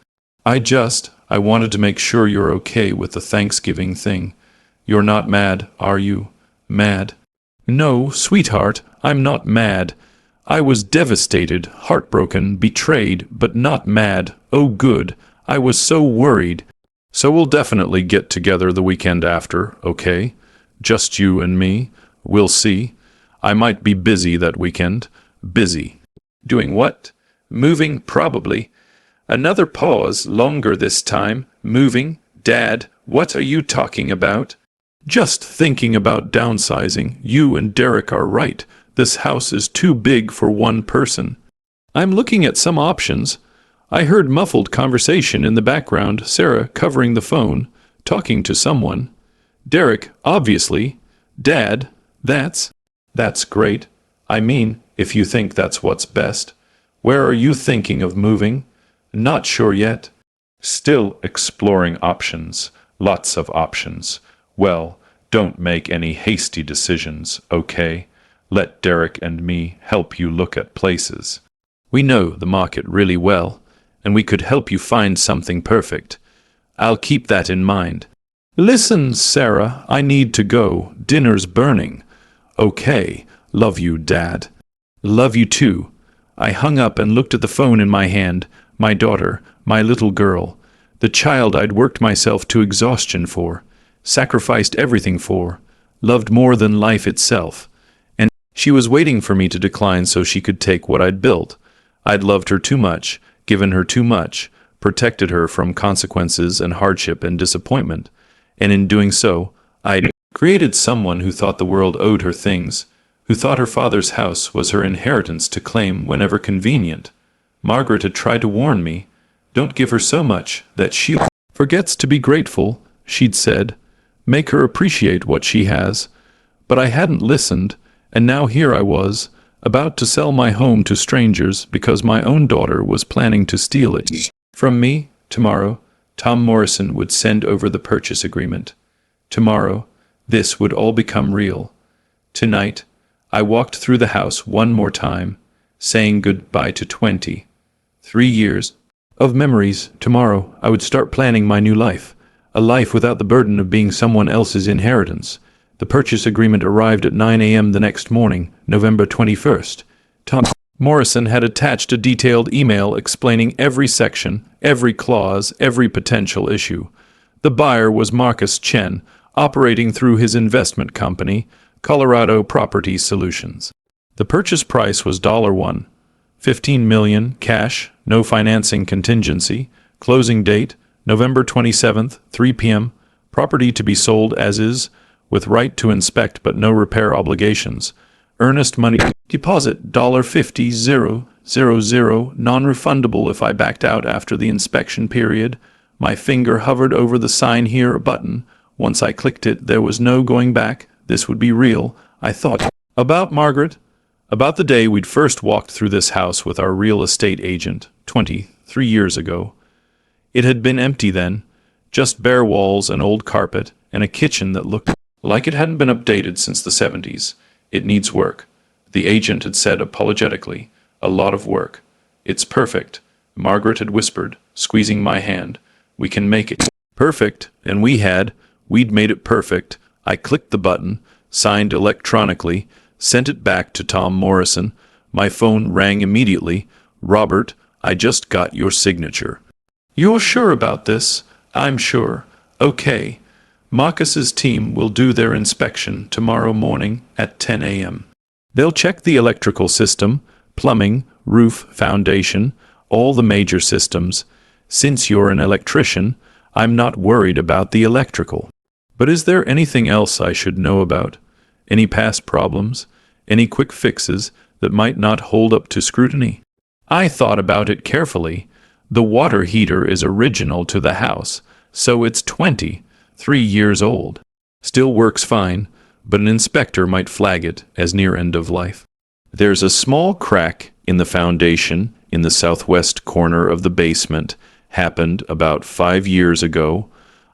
I wanted to make sure you're okay with the Thanksgiving thing. You're not mad, are you?" "Mad? No, sweetheart, I'm not mad. I was devastated, heartbroken, betrayed, but not mad. Oh, good. I was so worried." "So we'll definitely get together the weekend after, okay? Just you and me. We'll see. I might be busy that weekend." "Busy? Doing what?" "Moving, probably." Another pause, longer this time. "Moving? Dad, what are you talking about?" "Just thinking about downsizing. You and Derek are right. This house is too big for one person." "I'm looking at some options." I heard muffled conversation in the background, Sarah covering the phone, talking to someone. "Derek, obviously." "Dad, that's great. I mean, if you think that's what's best. Where are you thinking of moving?" "Not sure yet. Still exploring options. Lots of options." "Well, don't make any hasty decisions, okay? Let Derek and me help you look at places. We know the market really well, and we could help you find something perfect. I'll keep that in mind." "Listen, Sarah, I need to go. Dinner's burning." "Okay. Love you, Dad." "Love you too." I hung up and looked at the phone in my hand. My daughter, my little girl, the child I'd worked myself to exhaustion for, sacrificed everything for, loved more than life itself. And she was waiting for me to decline so she could take what I'd built. I'd loved her too much, given her too much, protected her from consequences and hardship and disappointment, and in doing so, I'd created someone who thought the world owed her things, who thought her father's house was her inheritance to claim whenever convenient. Margaret had tried to warn me, don't give her so much that she forgets to be grateful, she'd said. Make her appreciate what she has. But I hadn't listened, and now here I was, about to sell my home to strangers because my own daughter was planning to steal it. From me, tomorrow, Tom Morrison would send over the purchase agreement. Tomorrow, this would all become real. Tonight, I walked through the house one more time, saying goodbye to 3 years of memories. Tomorrow, I would start planning my new life, a life without the burden of being someone else's inheritance. The purchase agreement arrived at 9 a.m. the next morning, November 21st. Tom Morrison had attached a detailed email explaining every section, every clause, every potential issue. The buyer was Marcus Chen, operating through his investment company, Colorado Property Solutions. The purchase price was $1. $15 million, cash, no financing contingency. Closing date, November 27th, 3 p.m. Property to be sold as is, with right to inspect but no repair obligations. Earnest money deposit $50,000, non-refundable if I backed out after the inspection period. My finger hovered over the sign here button. Once I clicked it, there was no going back. This would be real. I thought about Margaret, about the day we'd first walked through this house with our real estate agent, 23 years ago. It had been empty then, just bare walls and old carpet, and a kitchen that looked like it hadn't been updated since the 70s. It needs work, the agent had said apologetically. A lot of work. It's perfect, Margaret had whispered, squeezing my hand. We can make it perfect, and we'd made it perfect. I clicked the button, signed electronically, sent it back to Tom Morrison. My phone rang immediately. Robert, I just got your signature. You're sure about this? I'm sure. Okay. Marcus's team will do their inspection tomorrow morning at 10 a.m. They'll check the electrical system, plumbing, roof, foundation, all the major systems. Since you're an electrician, I'm not worried about the electrical. But is there anything else I should know about? Any past problems? Any quick fixes that might not hold up to scrutiny? I thought about it carefully. The water heater is original to the house, so it's 23 years old. Still works fine, but an inspector might flag it as near end of life. There's a small crack in the foundation in the southwest corner of the basement. Happened about 5 years ago.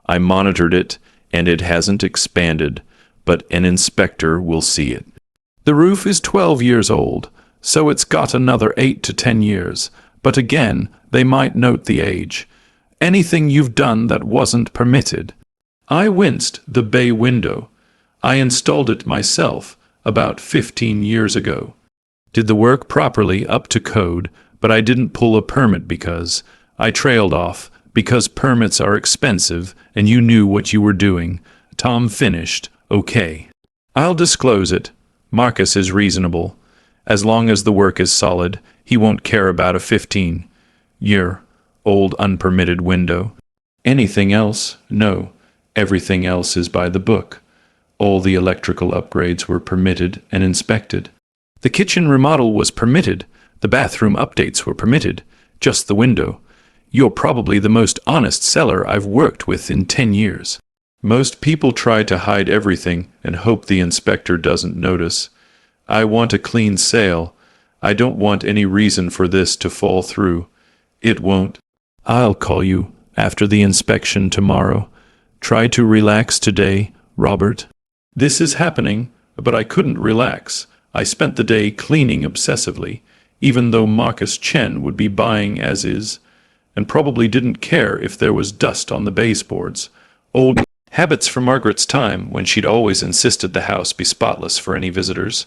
I monitored it, and it hasn't expanded, but an inspector will see it. The roof is 12 years old, so it's got another 8 to 10 years, but again, they might note the age. Anything you've done that wasn't permitted. I winced. The bay window. I installed it myself about 15 years ago. Did the work properly up to code, but I didn't pull a permit because I trailed off, because permits are expensive and you knew what you were doing. Tom finished. Okay. I'll disclose it. Marcus is reasonable. As long as the work is solid, he won't care about a 15-year-old unpermitted window. Anything else? No. Everything else is by the book. All the electrical upgrades were permitted and inspected. The kitchen remodel was permitted. The bathroom updates were permitted. Just the window. You're probably the most honest seller I've worked with in 10 years. Most people try to hide everything and hope the inspector doesn't notice. I want a clean sale. I don't want any reason for this to fall through. It won't. I'll call you after the inspection tomorrow. Try to relax today, Robert. This is happening, but I couldn't relax. I spent the day cleaning obsessively, even though Marcus Chen would be buying as is, and probably didn't care if there was dust on the baseboards. Old habits from Margaret's time, when she'd always insisted the house be spotless for any visitors.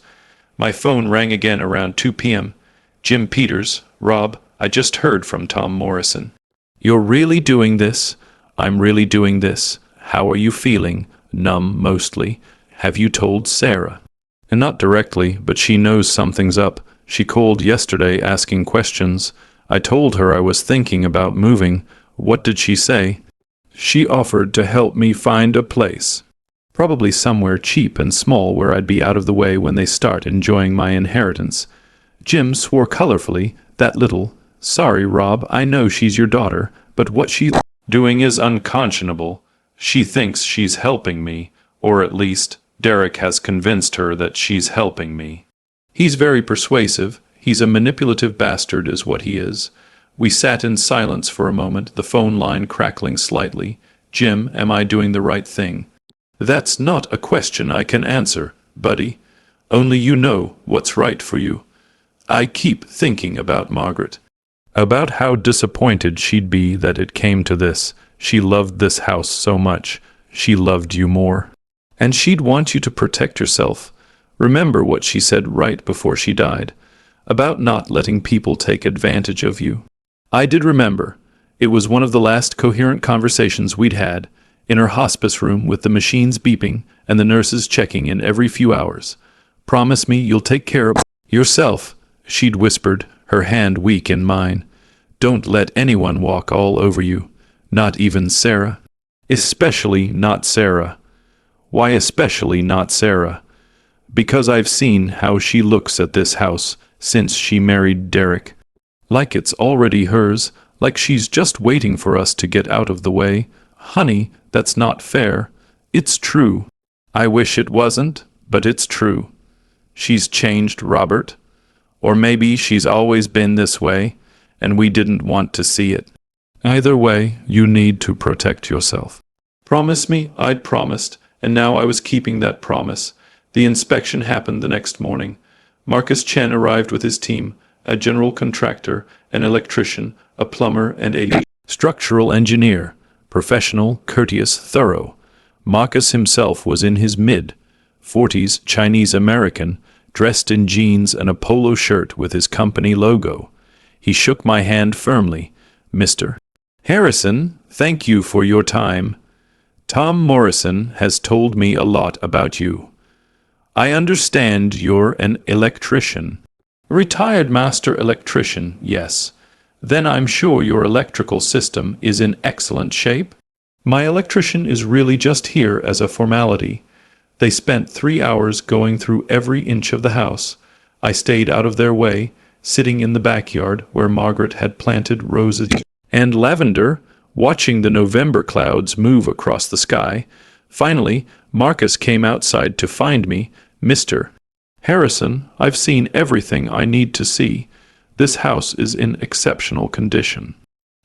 My phone rang again around 2 p.m. Jim Peters. Rob, I just heard from Tom Morrison. You're really doing this? I'm really doing this. How are you feeling? Numb, mostly. Have you told Sarah? And not directly, but she knows something's up. She called yesterday asking questions. I told her I was thinking about moving. What did she say? She offered to help me find a place. Probably somewhere cheap and small where I'd be out of the way when they start enjoying my inheritance. Jim swore colorfully, that little, "Sorry, Rob, I know she's your daughter, but what she's doing is unconscionable. She thinks she's helping me, or at least, Derek has convinced her that she's helping me. He's very persuasive. He's a manipulative bastard is what he is." We sat in silence for a moment, the phone line crackling slightly. "Jim, am I doing the right thing?" "That's not a question I can answer, buddy. Only you know what's right for you." I keep thinking about Margaret. About how disappointed she'd be that it came to this. She loved this house so much. She loved you more. And she'd want you to protect yourself. Remember what she said right before she died, about not letting people take advantage of you. I did remember. It was one of the last coherent conversations we'd had, in her hospice room with the machines beeping and the nurses checking in every few hours. "Promise me you'll take care of yourself," she'd whispered, her hand weak in mine. "Don't let anyone walk all over you, not even Sarah. Especially not Sarah." Why especially not Sarah? Because I've seen how she looks at this house since she married Derek. Like it's already hers, like she's just waiting for us to get out of the way. Honey, that's not fair. It's true. I wish it wasn't, but it's true. She's changed, Robert. Or maybe she's always been this way, and we didn't want to see it. Either way, you need to protect yourself. Promise me. I'd promised, and now I was keeping that promise. The inspection happened the next morning. Marcus Chen arrived with his team, a general contractor, an electrician, a plumber, and a structural engineer. Professional, courteous, thorough. Marcus himself was in his mid-40s, Chinese-American, dressed in jeans and a polo shirt with his company logo. He shook my hand firmly. "Mr. Harrison, thank you for your time. Tom Morrison has told me a lot about you. I understand you're an electrician." "Retired master electrician, yes. Then I'm sure your electrical system is in excellent shape?" "My electrician is really just here as a formality. They spent 3 hours going through every inch of the house. I stayed out of their way, sitting in the backyard where Margaret had planted roses and lavender, watching the November clouds move across the sky. Finally, Marcus came outside to find me. "Mr. Harrison, I've seen everything I need to see. This house is in exceptional condition.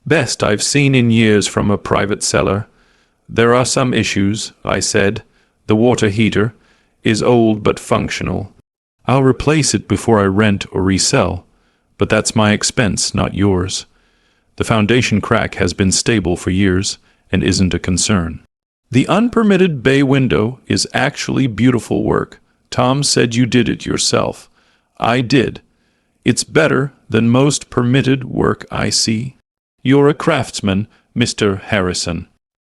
Best I've seen in years from a private seller. There are some issues," I said. "The water heater is old but functional. I'll replace it before I rent or resell, but that's my expense, not yours. The foundation crack has been stable for years and isn't a concern. The unpermitted bay window is actually beautiful work. Tom said you did it yourself." "I did. It's better than most permitted work I see." "You're a craftsman, Mr. Harrison.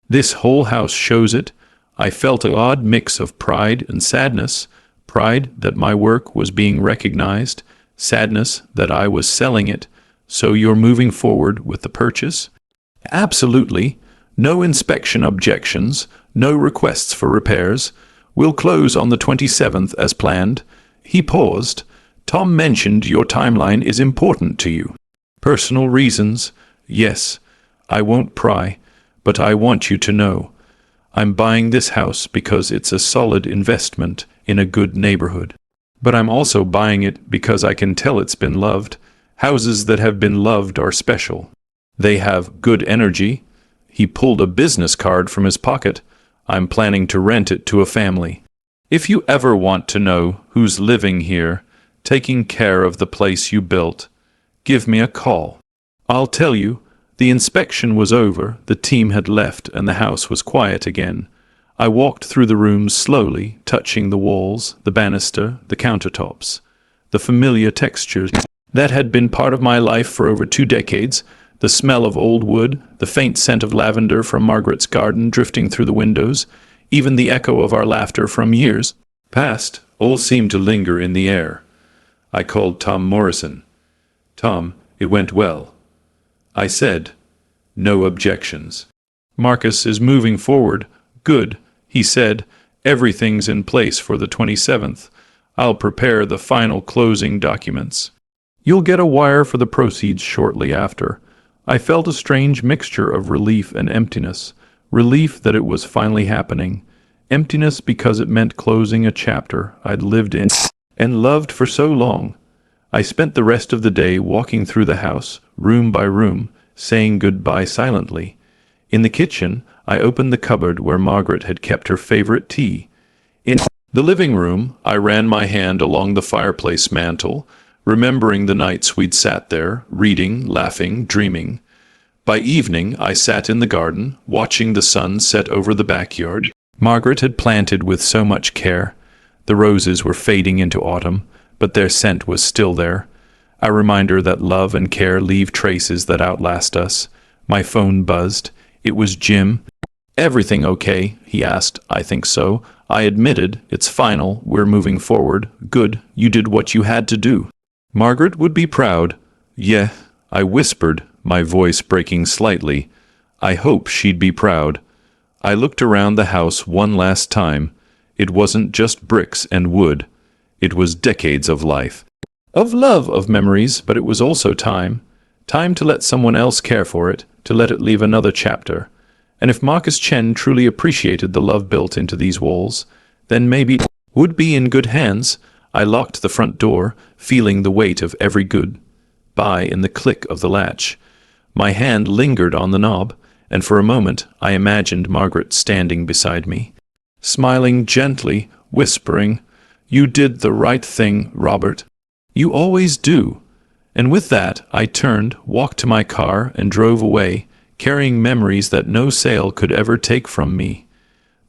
This whole house shows it." I felt an odd mix of pride and sadness. Pride that my work was being recognized, sadness that I was selling it. "So you're moving forward with the purchase?" "Absolutely. No inspection objections, no requests for repairs. We'll close on the 27th as planned." He paused. "Tom mentioned your timeline is important to you." "Personal reasons? Yes. I won't pry, but I want you to know. I'm buying this house because it's a solid investment in a good neighborhood. But I'm also buying it because I can tell it's been loved. Houses that have been loved are special. They have good energy." He pulled a business card from his pocket. "I'm planning to rent it to a family. If you ever want to know who's living here, taking care of the place you built, give me a call. I'll tell you." The inspection was over, the team had left, and the house was quiet again. I walked through the rooms slowly, touching the walls, the banister, the countertops. The familiar textures that had been part of my life for over 2 decades, the smell of old wood, the faint scent of lavender from Margaret's garden drifting through the windows, even the echo of our laughter from years past, all seemed to linger in the air. I called Tom Morrison. "Tom, it went well. I said. No objections. Marcus is moving forward. Good, he said. Everything's in place for the 27th. I'll prepare the final closing documents. You'll get a wire for the proceeds shortly after. I felt a strange mixture of relief and emptiness. Relief that it was finally happening. Emptiness because it meant closing a chapter I'd lived in and loved for so long. I spent the rest of the day walking through the house, room by room, saying goodbye silently. In the kitchen, I opened the cupboard where Margaret had kept her favorite tea. In the living room, I ran my hand along the fireplace mantel, remembering the nights we'd sat there, reading, laughing, dreaming. By evening, I sat in the garden, watching the sun set over the backyard. Margaret had planted with so much care. The roses were fading into autumn, but their scent was still there. A reminder that love and care leave traces that outlast us. My phone buzzed. It was Jim. Everything okay? He asked. I think so. I admitted. It's final. We're moving forward. Good. You did what you had to do. Margaret would be proud. Yeah, I whispered, my voice breaking slightly. I hope she'd be proud. I looked around the house one last time. It wasn't just bricks and wood. It was decades of life. Of love, of memories, but it was also time. Time to let someone else care for it, to let it leave another chapter. And if Marcus Chen truly appreciated the love built into these walls, then maybe it would be in good hands. I locked the front door, feeling the weight of every goodbye in the click of the latch. My hand lingered on the knob, and for a moment I imagined Margaret standing beside me, smiling gently, whispering, "You did the right thing, Robert. You always do." And with that, I turned, walked to my car, and drove away, carrying memories that no sale could ever take from me.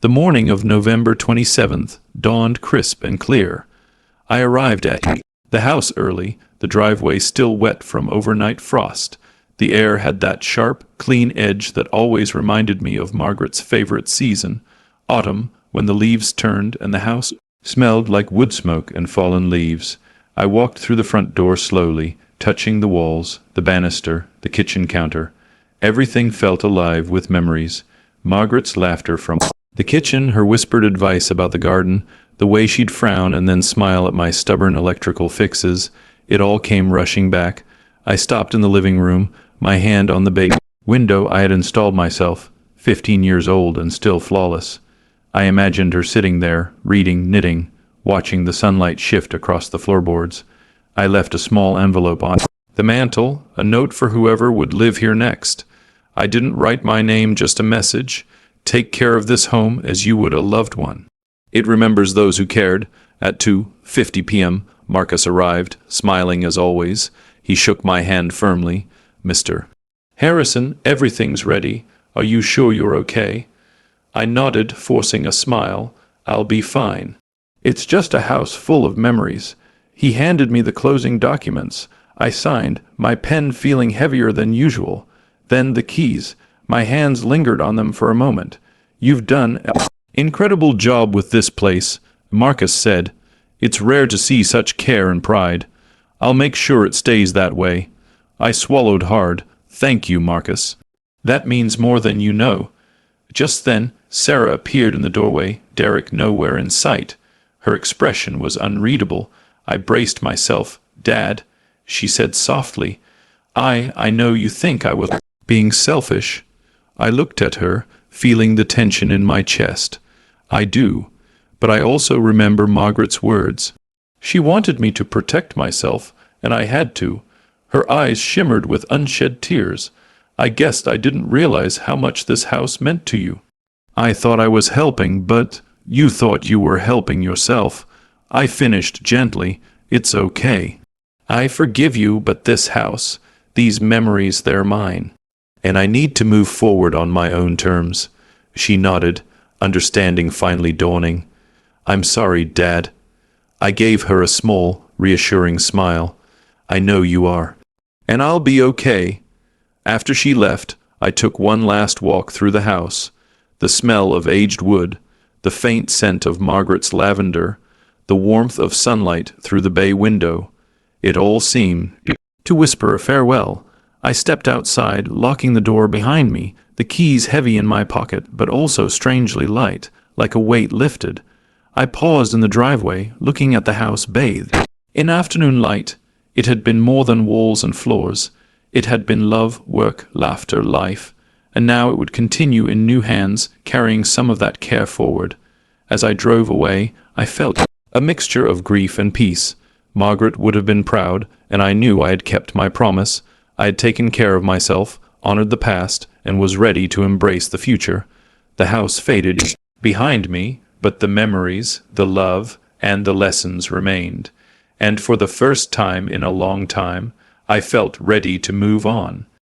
The morning of November 27th dawned crisp and clear. I arrived at the house early, the driveway still wet from overnight frost. The air had that sharp, clean edge that always reminded me of Margaret's favorite season, autumn, when the leaves turned and the house smelled like wood smoke and fallen leaves. I walked through the front door slowly, touching the walls, the banister, the kitchen counter. Everything felt alive with memories. Margaret's laughter from the kitchen, her whispered advice about the garden, the way she'd frown and then smile at my stubborn electrical fixes, it all came rushing back. I stopped in the living room, my hand on the bay window I had installed myself, 15 years old and still flawless. I imagined her sitting there, reading, knitting, watching the sunlight shift across the floorboards. I left a small envelope on the mantel, a note for whoever would live here next. I didn't write my name, just a message. Take care of this home as you would a loved one. It remembers those who cared. At 2:50 p.m., Marcus arrived, smiling as always. He shook my hand firmly. "Mr. Harrison, everything's ready. Are you sure you're okay?" I nodded, forcing a smile. "I'll be fine. It's just a house full of memories." He handed me the closing documents. I signed, my pen feeling heavier than usual. Then the keys. My hands lingered on them for a moment. "You've done an incredible job with this place," Marcus said. "It's rare to see such care and pride. I'll make sure it stays that way." I swallowed hard. "Thank you, Marcus. That means more than you know." Just then, Sarah appeared in the doorway, Derek nowhere in sight. Her expression was unreadable. I braced myself. "Dad," she said softly, I know you think I was being selfish." I looked at her, feeling the tension in my chest. "I do, but I also remember Margaret's words. She wanted me to protect myself, and I had to." Her eyes shimmered with unshed tears. "I guessed I didn't realize how much this house meant to you. I thought I was helping, but you thought you were helping yourself." I finished gently. "It's okay. I forgive you, but this house, these memories, they're mine. And I need to move forward on my own terms." She nodded, understanding finally dawning. "I'm sorry, Dad." I gave her a small, reassuring smile. "I know you are. And I'll be okay." After she left, I took one last walk through the house. The smell of aged wood, the faint scent of Margaret's lavender, the warmth of sunlight through the bay window. It all seemed to whisper a farewell. I stepped outside, locking the door behind me, the keys heavy in my pocket, but also strangely light, like a weight lifted. I paused in the driveway, looking at the house bathed in afternoon light. It had been more than walls and floors. It had been love, work, laughter, life, and now it would continue in new hands, carrying some of that care forward. As I drove away, I felt a mixture of grief and peace. Margaret would have been proud, and I knew I had kept my promise. I had taken care of myself, honored the past, and was ready to embrace the future. The house faded behind me, but the memories, the love, and the lessons remained. And for the first time in a long time, I felt ready to move on.